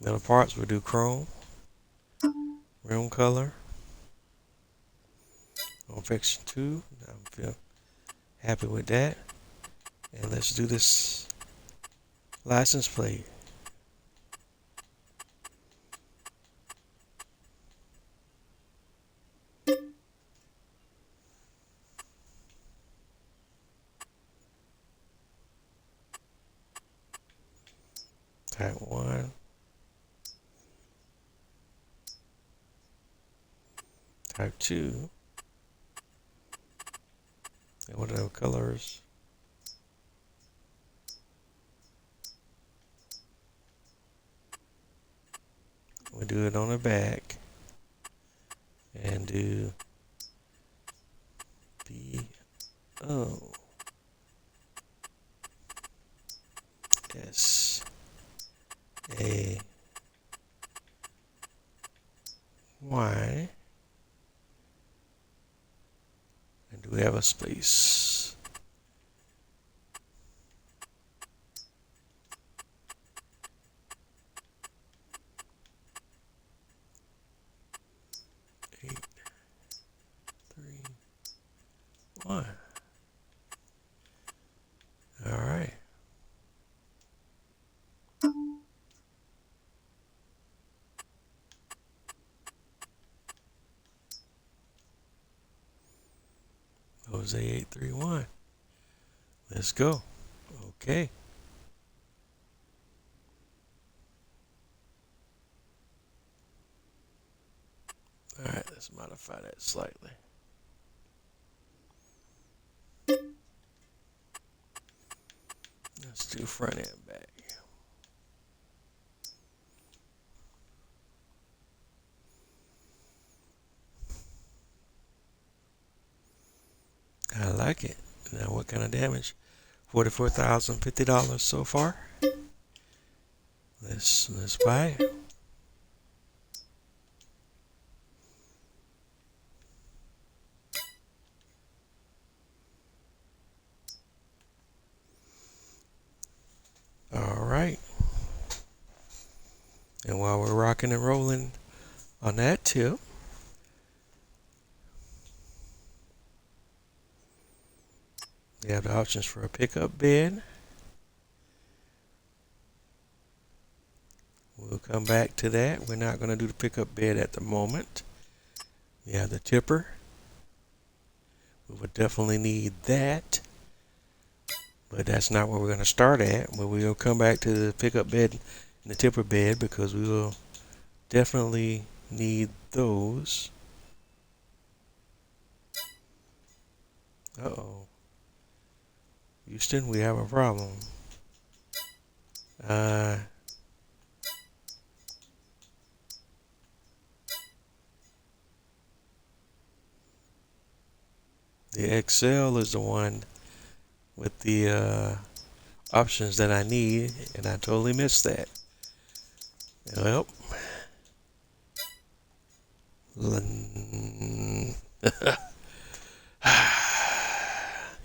Metal parts, we'll do chrome. Rim color. On section 2. I feel happy with that. And let's do this license plate. Type 1. Type 2. And what are the colors? We do it on the back. And do BO S A Y we have a space? Eight, 3, 1. All right. Jose 831. Let's go. Okay. All right, let's modify that slightly. Let's do front and back. I like it. Now, what kind of damage? $44,050 so far. Let's buy it. All right. And while we're rocking and rolling on that tip, we have the options for a pickup bed. We'll come back to that. We're not going to do the pickup bed at the moment. We have the tipper. We would definitely need that. But that's not where we're going to start at. But we'll come back to the pickup bed and the tipper bed because we will definitely need those. Uh-oh. Houston, we have a problem. The XL is the one with the options that I need, and I totally missed that. Well,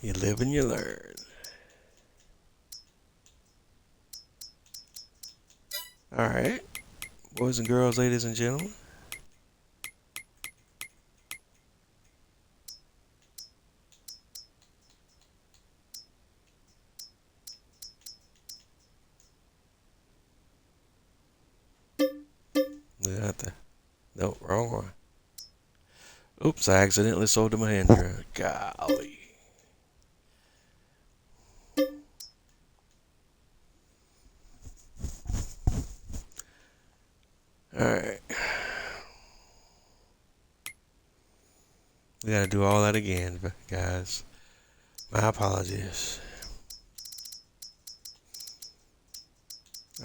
you live and you learn. All right, boys and girls, ladies and gentlemen. Nope, wrong one. Oops, I accidentally sold the Mahindra. Golly. Alright. We gotta do all that again, guys. My apologies.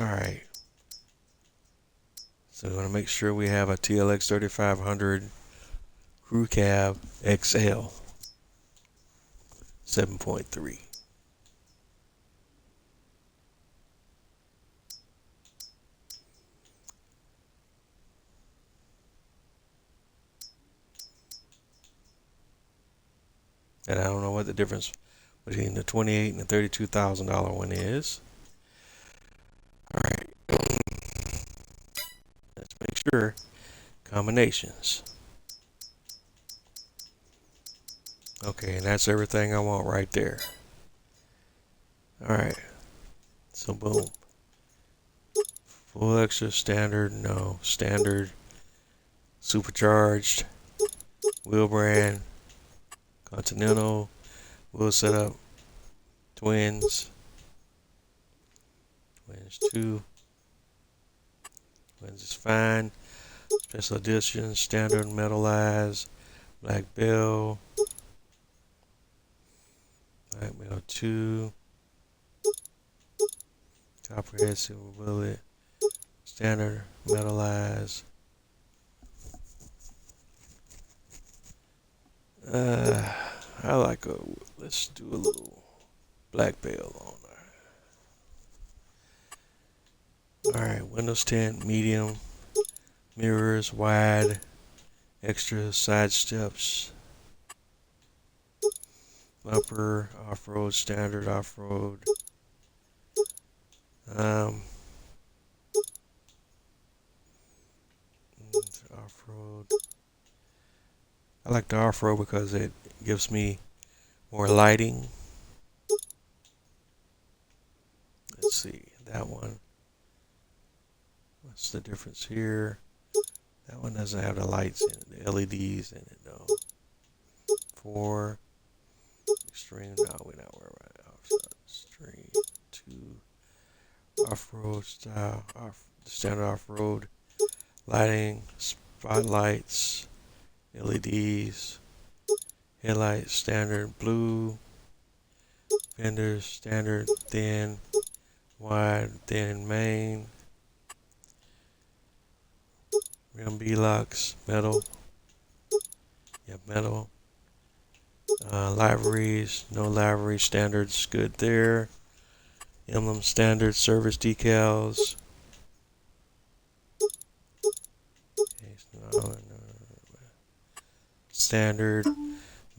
Alright. So we want to make sure we have a TLX 3500 Crew Cab XL 7.3. And I don't know what the difference between the $28,000 and the $32,000 one is. All right. Let's make sure. Combinations. Okay, and that's everything I want right there. All right. So boom. Full extra, standard, no. Standard, supercharged, wheel brand, Continental, wheel setup, twins, twins 2, twins is fine, special edition, standard, metallized, black bell, 2, copperhead, silver bullet, standard, metallized. I like let's do a little black bell on there. Alright, Windows 10, medium, mirrors, wide, extra side steps. Bumper, off-road, standard, off-road. Off-road. I like the off-road because it gives me more lighting. Let's see, that one. What's the difference here? That one doesn't have the lights in it, the LEDs in it though. 4. Extreme, no, we're not worried about it. Extreme 2. Off-road style, standard off-road. Lighting, spotlights, LEDs, headlights, standard blue. Fenders, standard, thin, wide, thin, main. Rim B-locks, metal. Yep, metal. Liveries, no livery, standards, good there. Emblem, standard, service decals. Standard,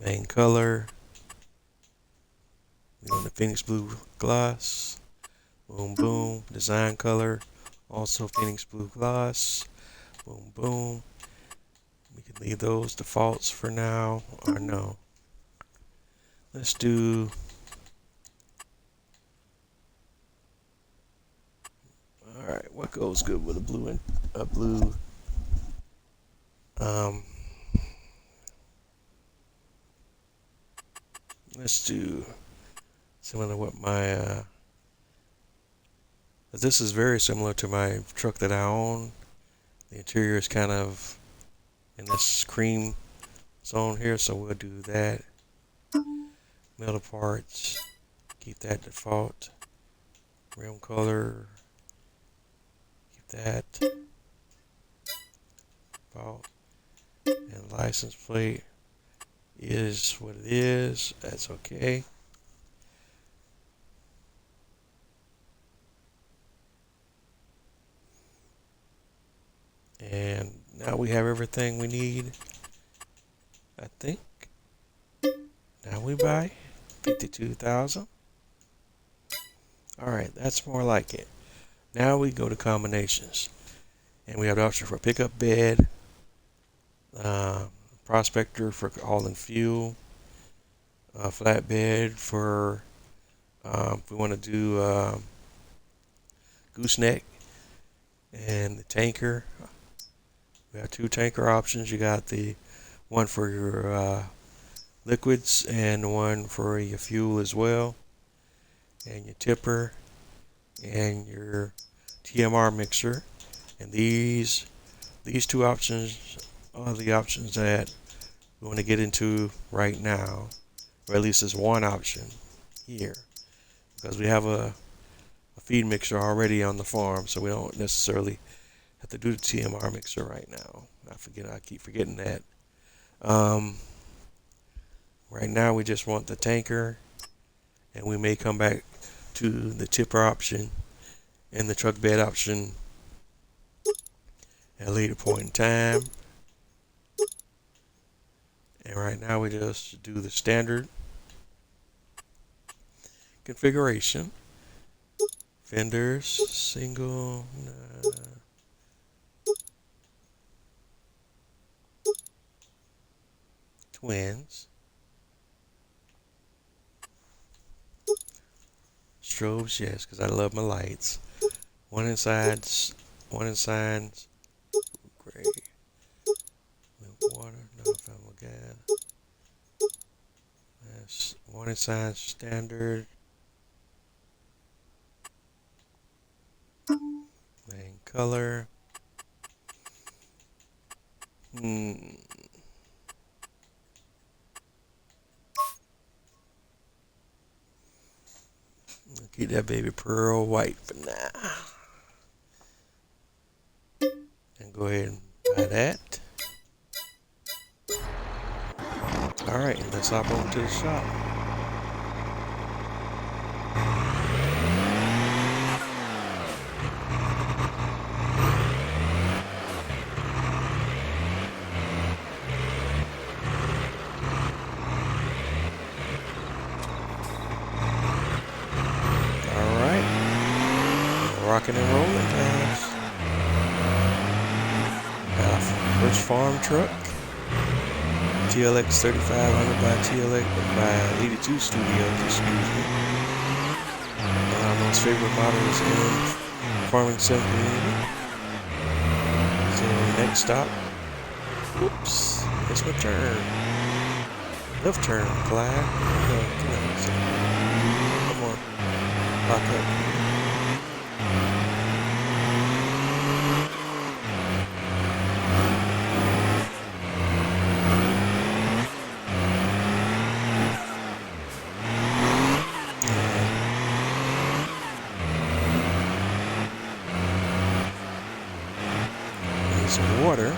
main color. We on the Phoenix Blue gloss. Boom, boom. Design color, also Phoenix Blue gloss. Boom, boom. We can leave those defaults for now, or no. Let's do. All right, what goes good with a blue and a blue? Let's do similar to what my. This is very similar to my truck that I own. The interior is kind of in this cream zone here, so we'll do that. Metal parts, keep that default. Rim color, keep that default. And license plate is what it is. That's okay. And now we have everything we need, I think. Now we buy 52,000. All right, that's more like it. Now we go to combinations, and we have the option for pickup bed, prospector for hauling fuel, flatbed for if we want to do gooseneck, and the tanker. We have 2 tanker options. You got the one for your liquids and one for your fuel as well, and your tipper and your TMR mixer. And these 2 options are the options that we want to get into right now, or at least there's one option here, because we have a feed mixer already on the farm, so we don't necessarily have to do the TMR mixer right now. I keep forgetting that. Right now we just want the tanker, and we may come back to the tipper option and the truck bed option at a later point in time. And right now we just do the standard configuration. Fenders, single, twins. Strobes, yes, because I love my lights. One inside, gray. Milk water, non-flammable gas. That's one inside standard. Main color. Keep that baby pearl white for now. And go ahead and buy that. Alright, let's hop over to the shop. rocking and rolling times. First farm truck. TLX 3500 by TLX by 82 Studios, excuse me. One of my most favorite models in farming sim community. So next stop. Oops, it's my turn. Left turn, Clyde. Come on, lock up. Some water.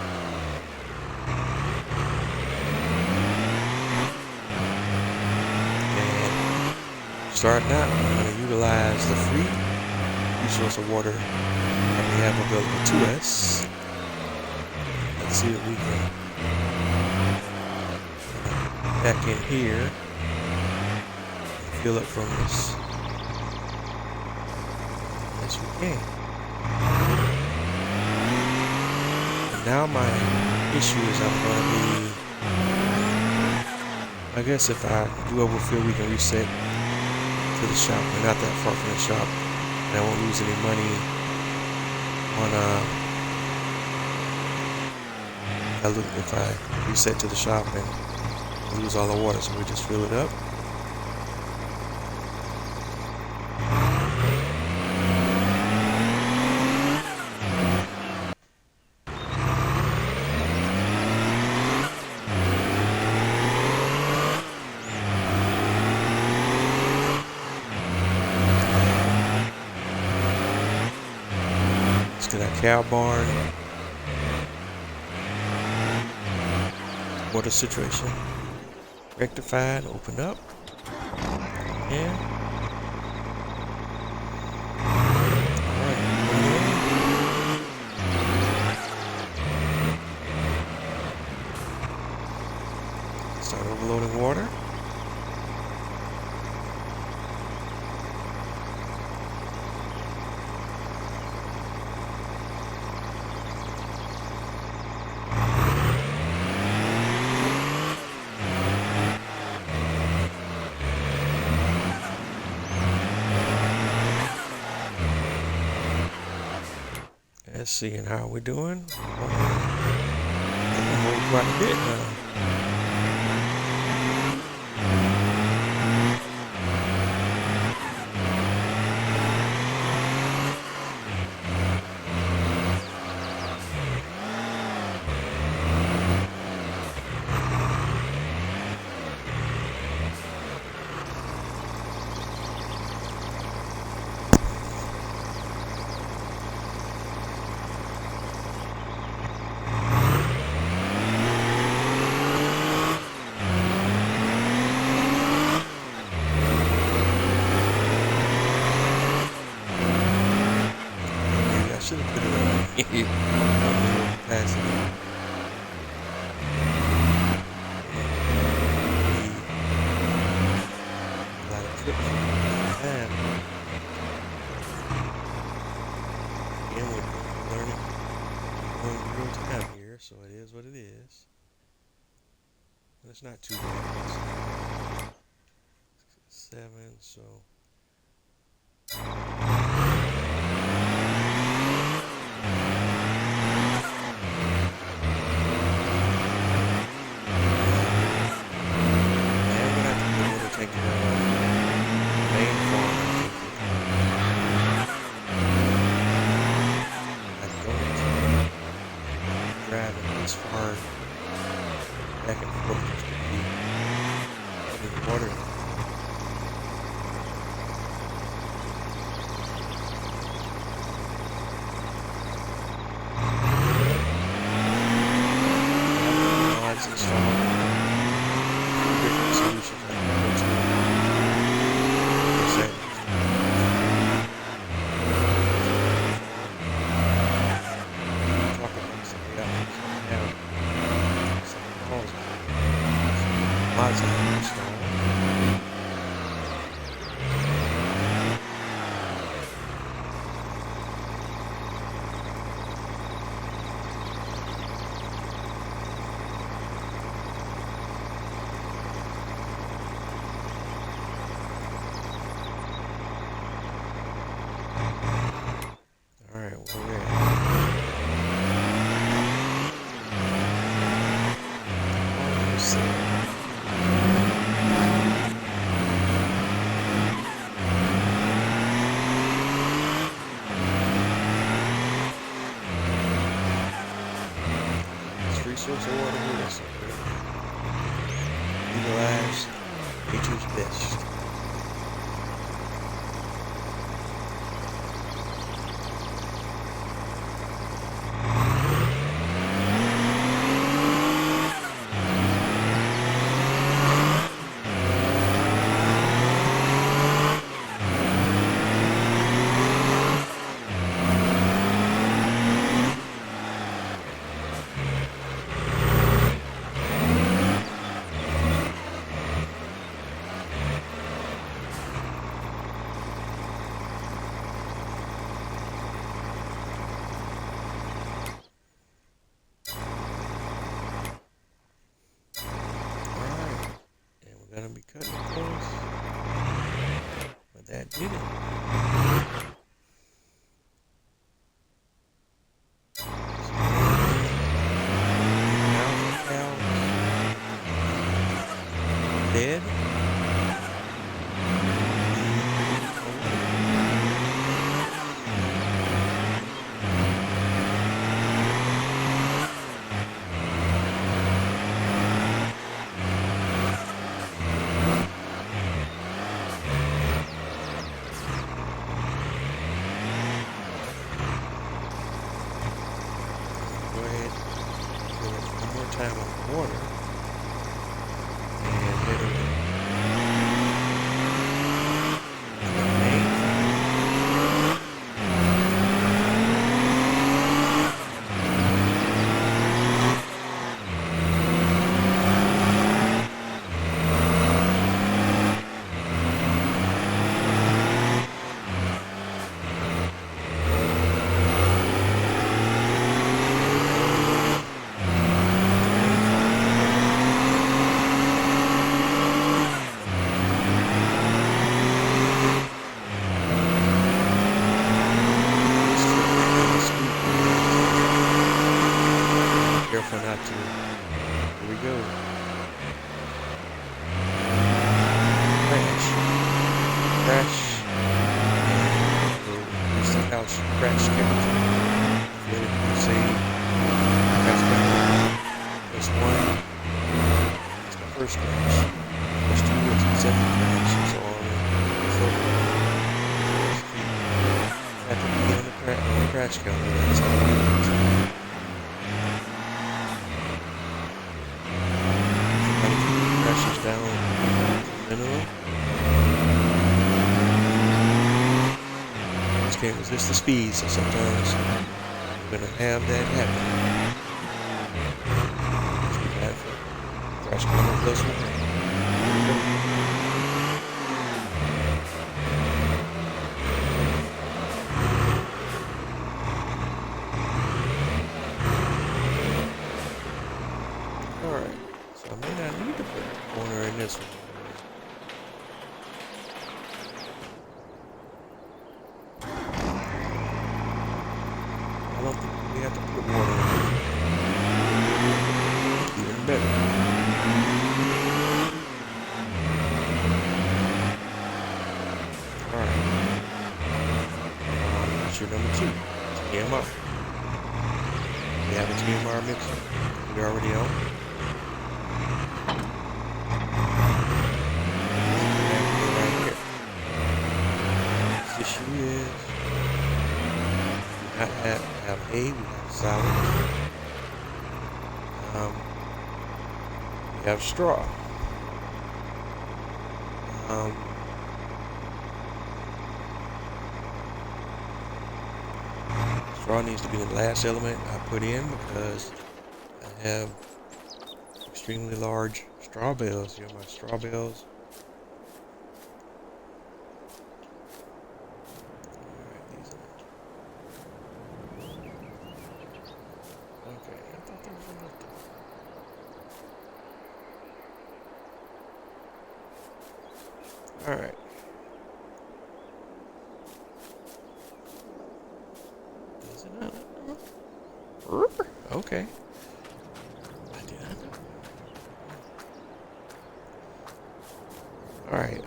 And starting out, I'm going to utilize the free resource of water that we have available to us. Let's see if we can back in here and fill up from this. Yes, we can. Now my issue is I'm going to be, I guess if I do overfill, we can reset to the shop. We're not that far from the shop, and I won't lose any money on if I reset to the shop and lose all the water, so we just fill it up. To that cow barn water situation rectified, open up, and start overloading water. Let's see, and how are we doing? Quite a bit now. Should have put it on capacity. A lot of trips. Again, we're learning in real time here, so it is what it is. And it's not too bad. 7, so. As far back and forth as could be under the water. Mods installed. Different solutions I can go to. Mods I can install. Source of water here, so utilize nature's best. Gonna be cutting close, but that did it. Dead. Time on water and literally careful not to. Here we go. Crash. Crash. It's the couch crash count. Let it say crash count. Plus 1. It's my first crash. Plus 2 is my second crash. So on and so forth. After we get on the crash counter, that's how it works. Crashes down minimum. Just can't resist the speed, so sometimes we're gonna have that happen. Too bad for crash counter plus 1. Alright, so I may not need to put a corner in this one. I don't think we have to put water in it. Even better. Alright. That's your number 2. TMR. We have a TMR mixer. We already on. Issue is we have hay, we have solids, we have straw. Straw needs to be the last element I put in because I have extremely large straw bales. Here are my straw bales. Okay, I thought there was enough there. Alright. Does did not know. Okay. I did not know. Alright,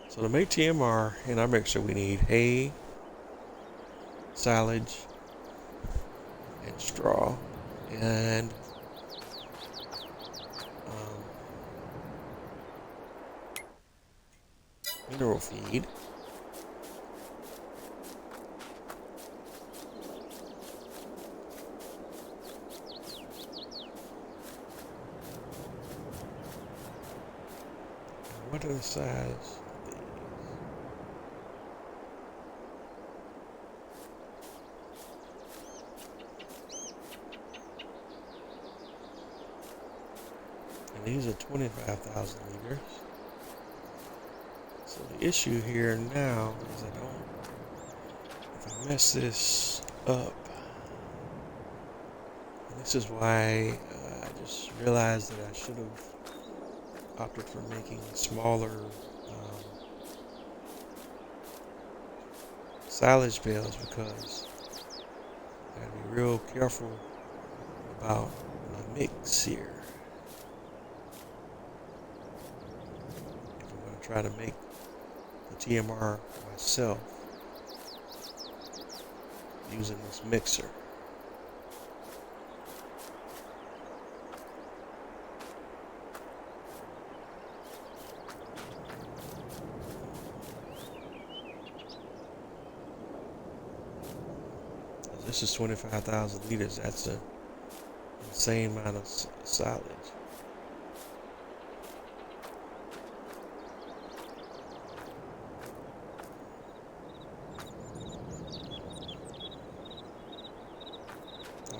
so to make TMR in our mixer, we need hay, silage, and straw, and mineral feed. What are the size? And these are 25,000 liters. So the issue here now is if I mess this up, and this is why I just realized that I should have opted for making smaller silage bales, because I gotta be real careful about my mix here. If I'm gonna try to make the TMR myself using this mixer. This is 25,000 liters. That's an insane amount of silage.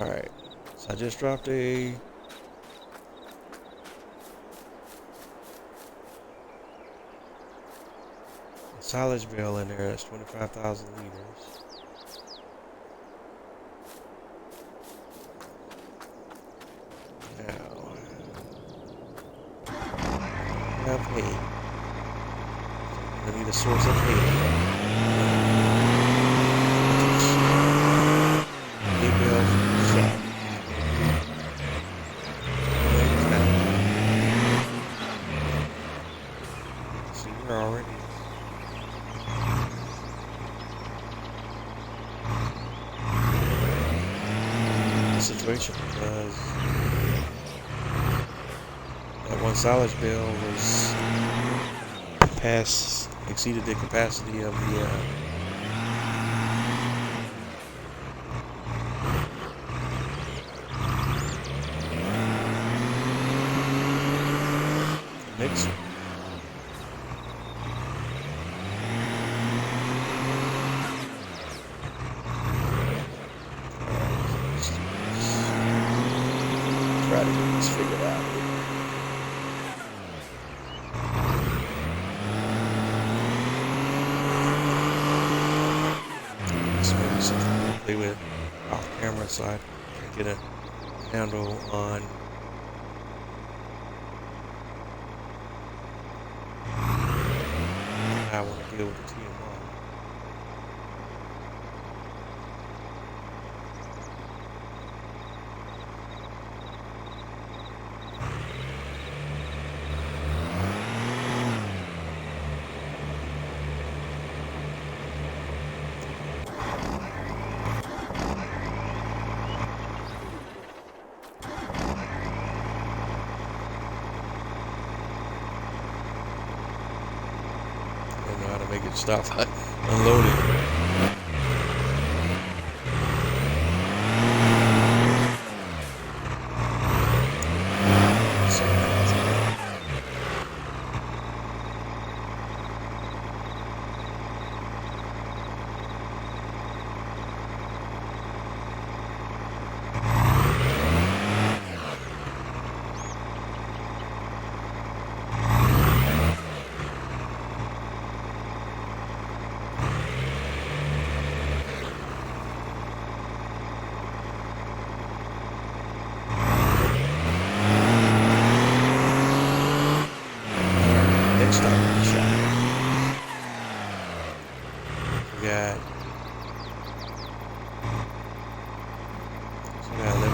Alright, so I just dropped a silage bale in there. That's 25,000 liters. Have hay. I need a source of hay. Hay bales shot. See, we're already in a situation because that one silage bale was exceeded the capacity of the mixer. Try to get this figured out. Play with off camera so I can get a handle on how I want to deal with the TMR. How to make it stop unloading. got 11.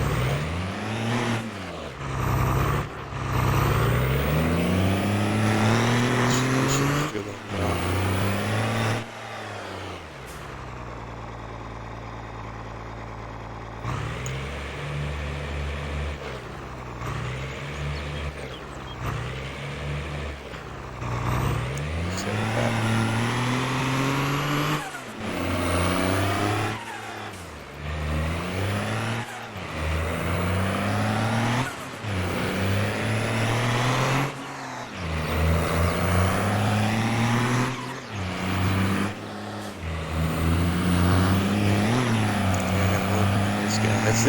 It's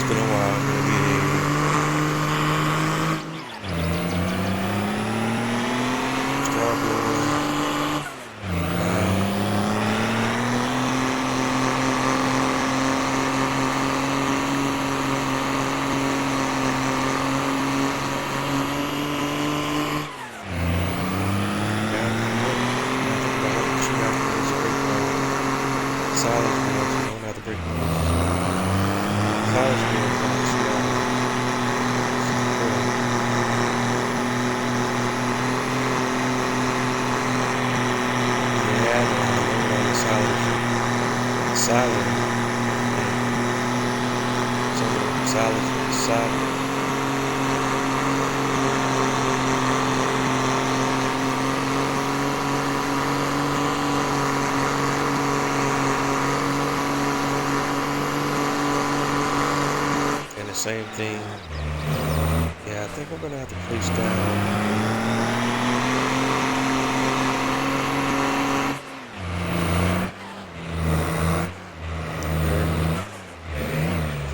been a while. Same thing. Yeah, I think I'm gonna have to place down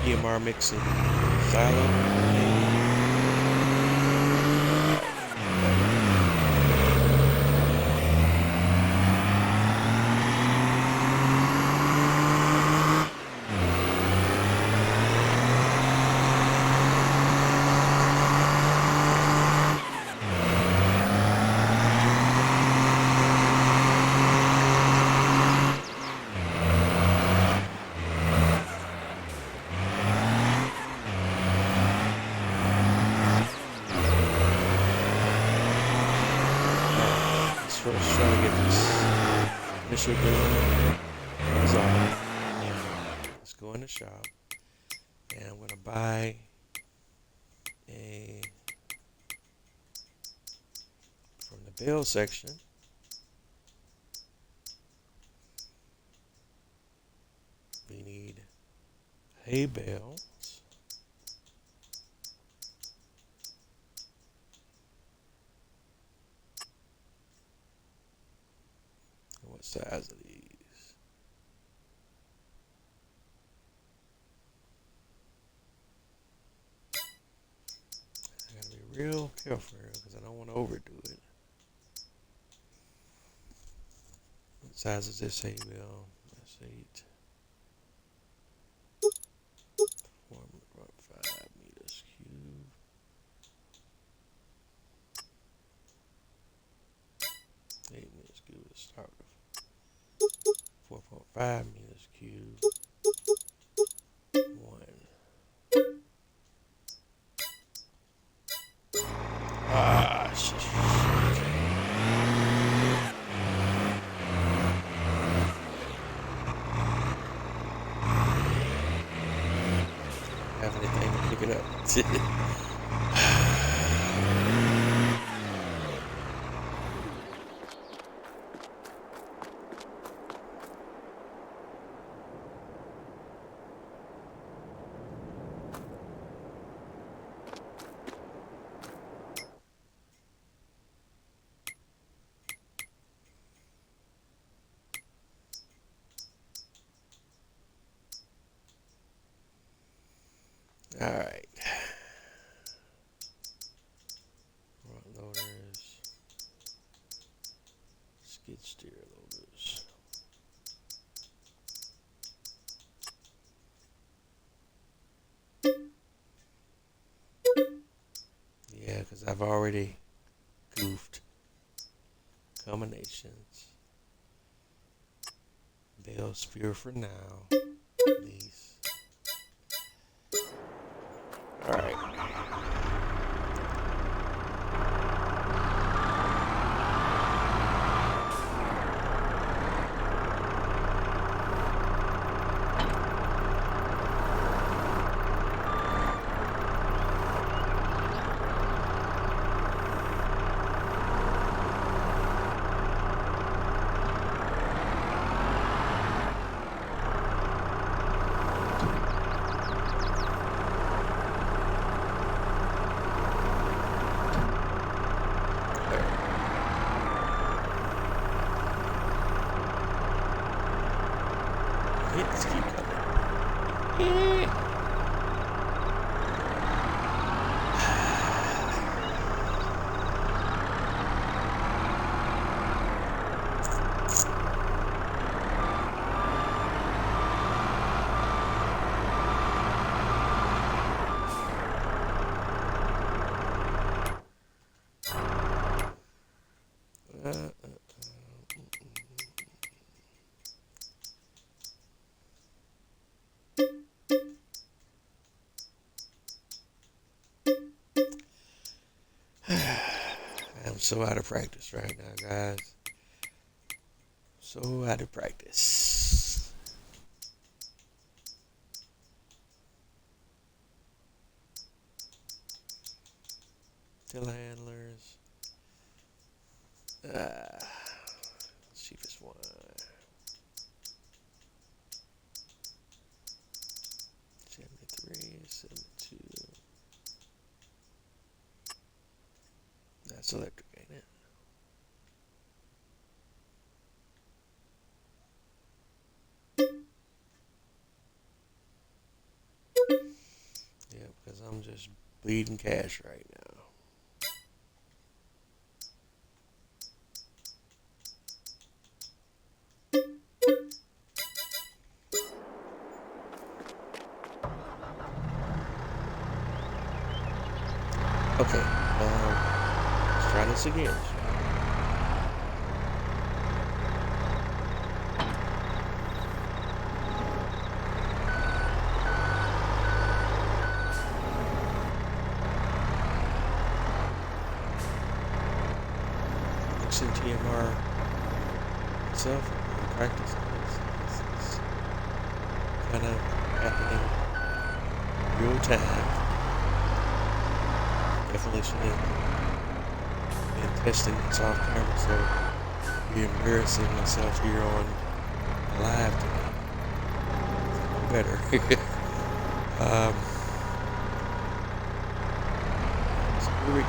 EMR mixing silo. First, try to get this initial build resolved. Let's go in the shop, and I'm gonna buy a from the build section. We need hay bales. What size are these? I gotta be real careful here because I don't want to overdo it. What size is this hay bale? That's 8. 4.5 meters cubed. 8 meters cubed to start with. 4.5 meters cubed. 1. Ah, shit. Have anything to pick it up. All right. Front loaders. Skid steer loaders. Yeah, because I've already goofed combinations. Bale spear for now, please. All right. Let's keep coming. I'm so out of practice right now, guys. So out of practice. Telehandlers. Cheapest one. 73, 72. That's electric, ain't it? Yeah, because I'm just bleeding cash right now. Okay, let's try this again. Mixing TMR itself and practice is kind of happening real time. Definitely should have been testing this off camera, so I'll be embarrassing myself here on live today. Better. So here we go.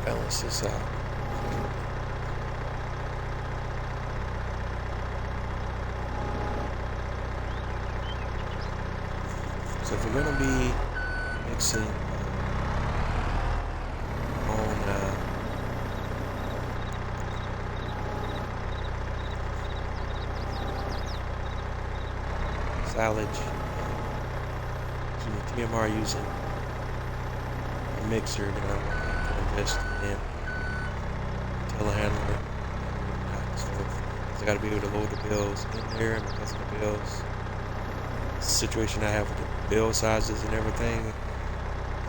Balance this out. So if we're going to be mixing on silage, TMR using a mixer, then I'm going to invest in telehandler. So I got to be able to load the bills in there, and because of the bills situation I have with the bill sizes and everything, I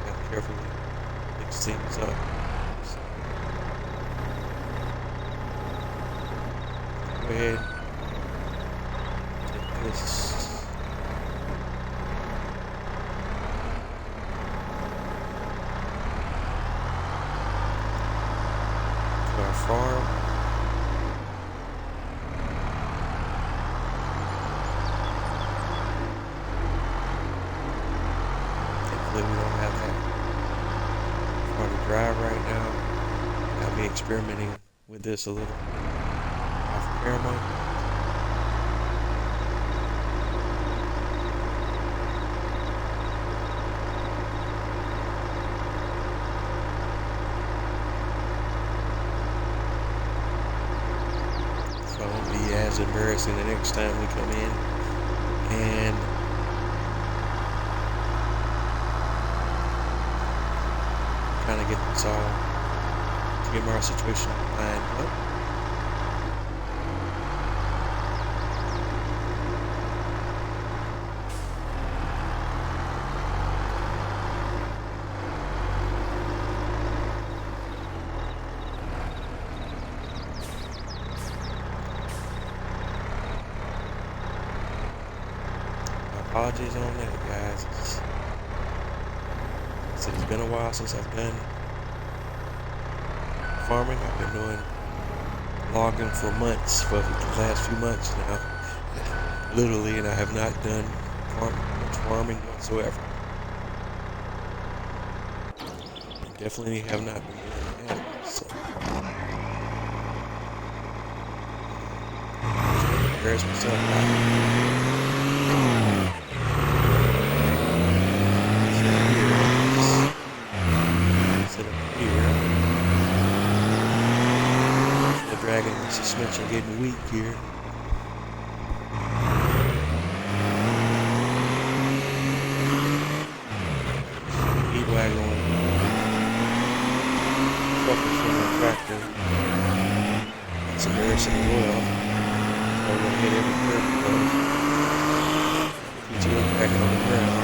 got to carefully mix things up. So, go ahead, take this. Our farm. Thankfully we don't have that. drive right now. I'll be experimenting with this a little off camera. So it won't be as embarrassing the next time we come in and kind of get this all, get our situation lined up. Apologies on that, guys. It's been a while since I've done farming. I've been doing logging for months, for the last few months now, literally, and I have not done much farming whatsoever. Definitely have not been doing animals, so embarrass myself about dragging the suspension, getting weak here. Heat wagon focus from the tractor. It's embarrassing as well. I'm gonna hit every curve because he's really dragging on the ground.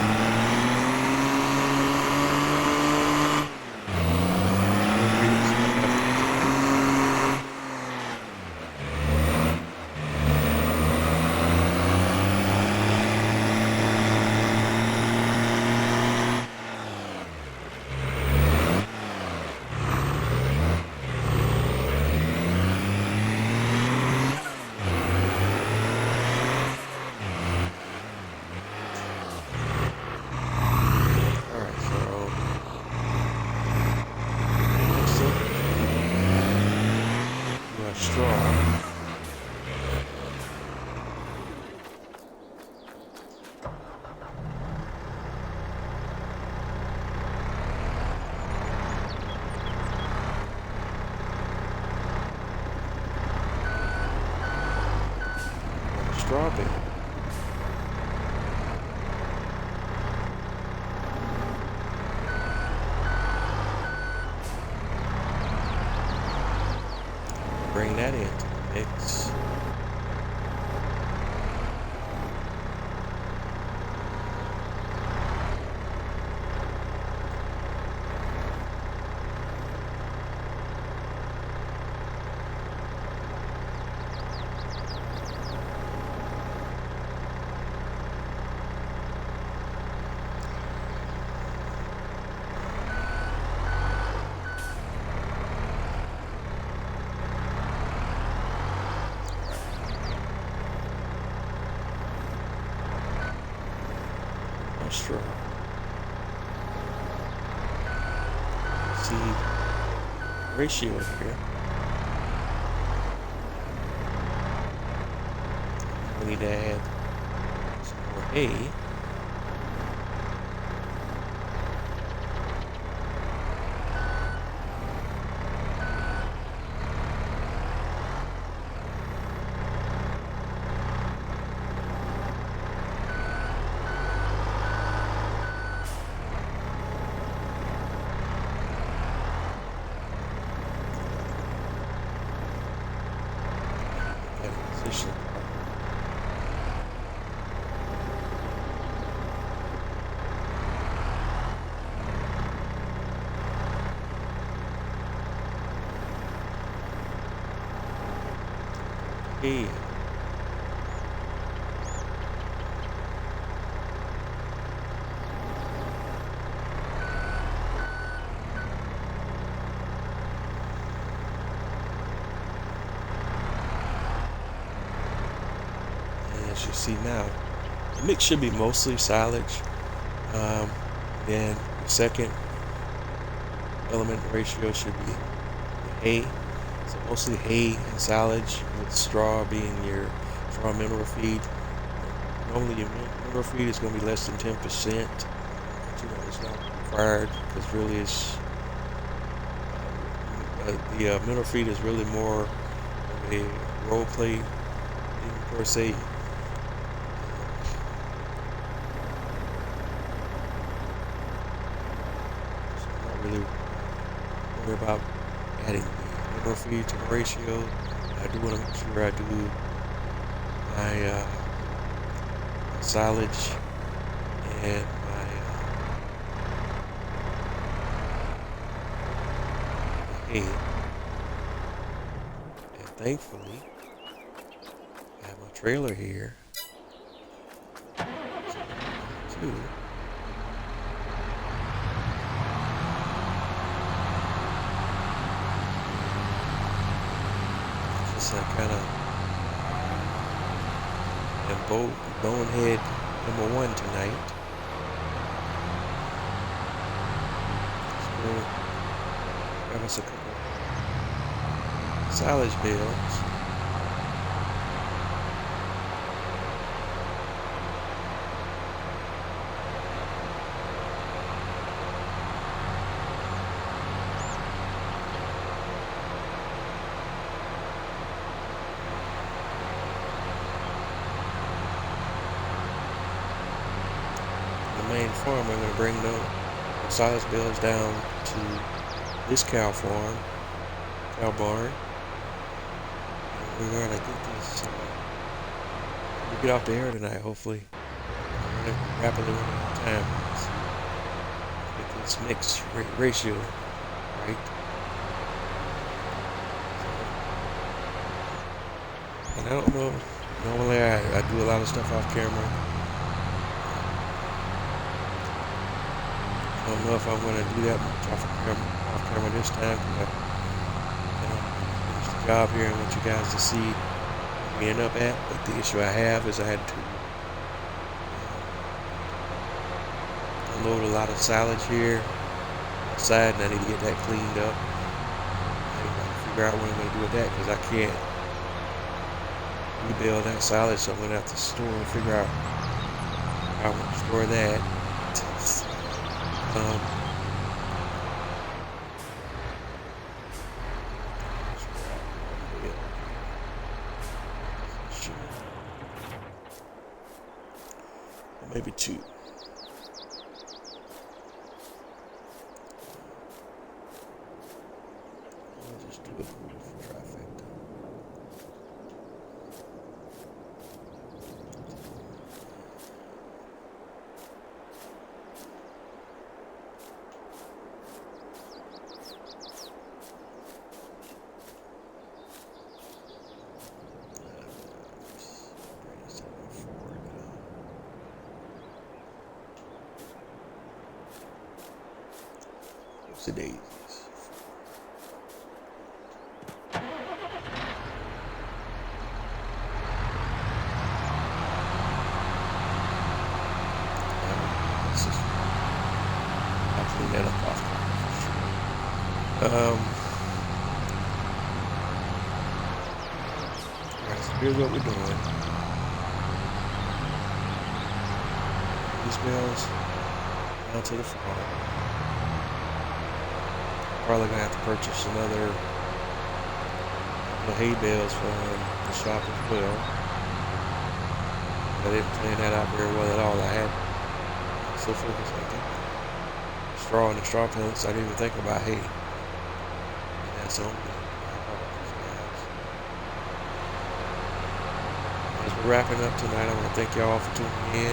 Dropping. Bring that in. It's straw. See ratio here. We need to add some more hay. Position. Hey. As you see now, the mix should be mostly silage. Then the second element ratio should be hay. So mostly hay and silage, with straw being your straw mineral feed. Normally your mineral feed is going to be less than 10%. But, it's not required, because really it's the mineral feed is really more of a role play per se. So I'm not really worried about adding the mineral feed to the ratio. I do want to make sure I do my silage and my hay. And thankfully, I have my trailer here. Too. Just kind of am bonehead number one tonight. So grab us a couple silage bales. Main farm, we're going to bring the silage bales down to this cow farm, cow barn, and we're going to get this, we get off the air tonight, hopefully. I'm going to rapidly run out of time. Get this mix ratio right. And I don't know, normally I do a lot of stuff off camera. I don't know if I'm going to do that much off camera this time, because I finished the job here and want you guys to see where we end up at. But the issue I have is I had to unload a lot of silage here outside, and I need to get that cleaned up. I need to figure out what I'm going to do with that, because I can't rebuild that silage, so I'm going to have to store and figure out how I'm going to store that. Maybe two. I'll just do it for traffic. The daisies. I'll clean that up off camera. Alright, so here's what we're doing. These bales down to the farm. Probably gonna have to purchase another hay bales from the shop as well. I didn't plan that out very well at all. I had so focused on getting straw and the straw pellets, I didn't even think about hay. And that's on me. As we're wrapping up tonight, I want to thank y'all for tuning in,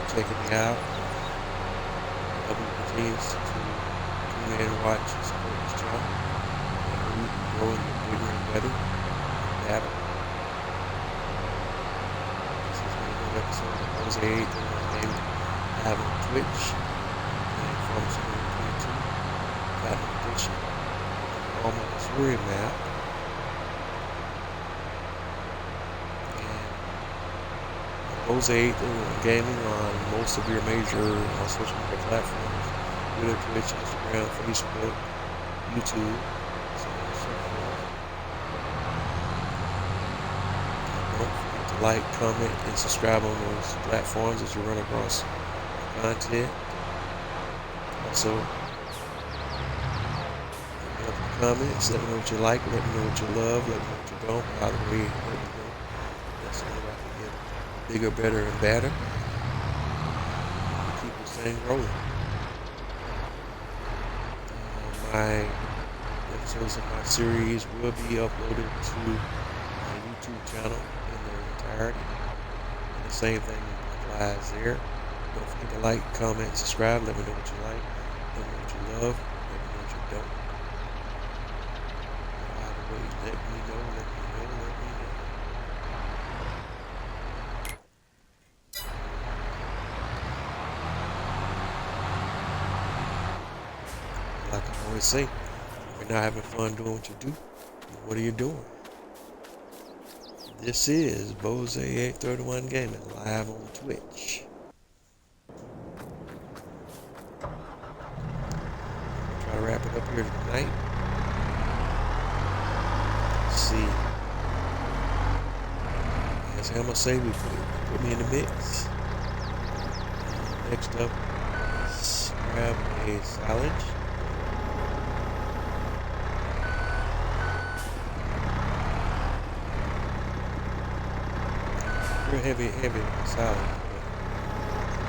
checking me out. I hope you continue to tune in and watch and support this channel. And we grow and get bigger and better. This is another episode of Jose 8 that I'm named live on Twitch. And from 722, got an edition of Alma Missouri map. And Jose 8 gaming on most of your major social media platforms. Twitter, Twitch, Instagram, Facebook, YouTube, so on and so forth. Don't forget to like, comment, and subscribe on those platforms as you run across content. Also, comments, let me know what you like, let me know what you love, let me know what you don't. By the way, let me know. That's the way I can get bigger, better, and better. Keep this thing rolling. My episodes of my series will be uploaded to my YouTube channel in their entirety. And the same thing applies there. Don't forget to like, comment, subscribe. Let me know what you like. Let me know what you love. Let me know what you don't. By the way, let me know, let me know, let me know. Like I always say, if you're not having fun doing what you do, what are you doing? This is Bose 831 Gaming live on Twitch. Try to wrap it up here tonight. Let's see. As Alma say, put me in the mix. Next up, let's grab a salad. Real heavy salad.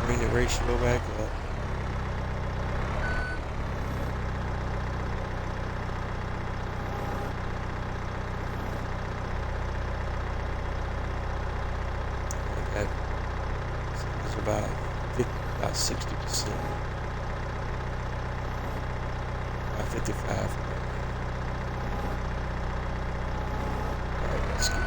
Bring the ratio back up. It's about 60%. About 55. Alright, let's get it.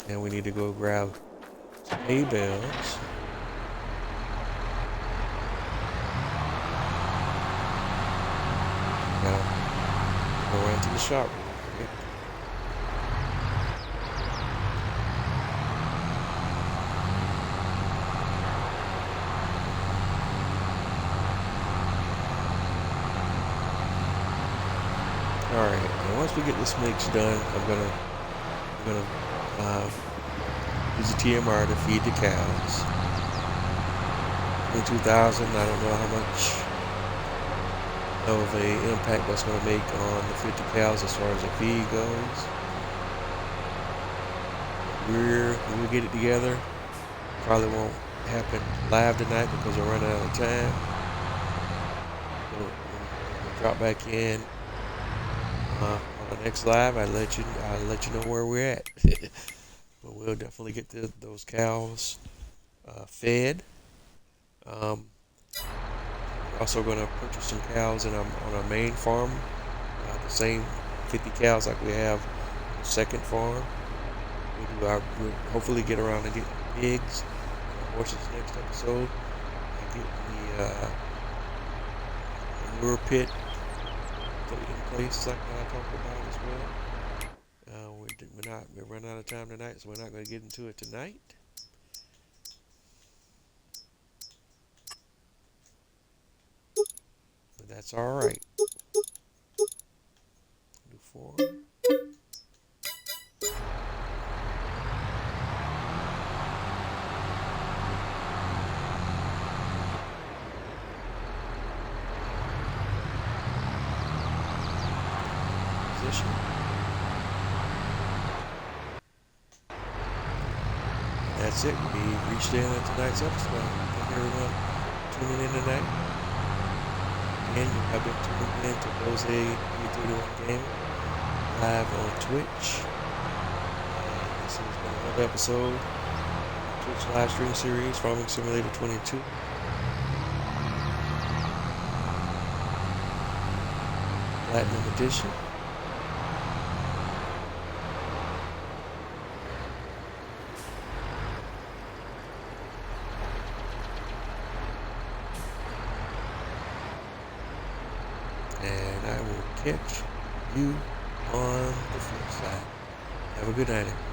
And we need to go grab some hay bales. Now, go run to the shop real quick. Alright, and once we get this mix done, I'm gonna use the TMR to feed the cows. 22,000, I don't know how much of a impact that's going to make on the 50 cows as far as the feed goes. We'll get it together. Probably won't happen live tonight because we're running out of time. We'll drop back in on the next live. I'll let you know where we're at. But we'll definitely get those cows fed. We're also going to purchase some cows on our main farm. The same 50 cows like we have on the second farm. We'll hopefully get around to getting pigs and horses next episode. And get the manure pit put in place like I talked about as well. We're running out of time tonight, so we're not going to get into it tonight. But that's all right. Do 4. Position. That's it. We reached the end of tonight's episode. Thank everyone tuning in tonight. Again, you have been tuning in to Bose 831 Gaming live on Twitch. And this has been another episode of the Twitch live stream series, Farming Simulator 22. Platinum Edition. And I will catch you on the flip side. Have a good night.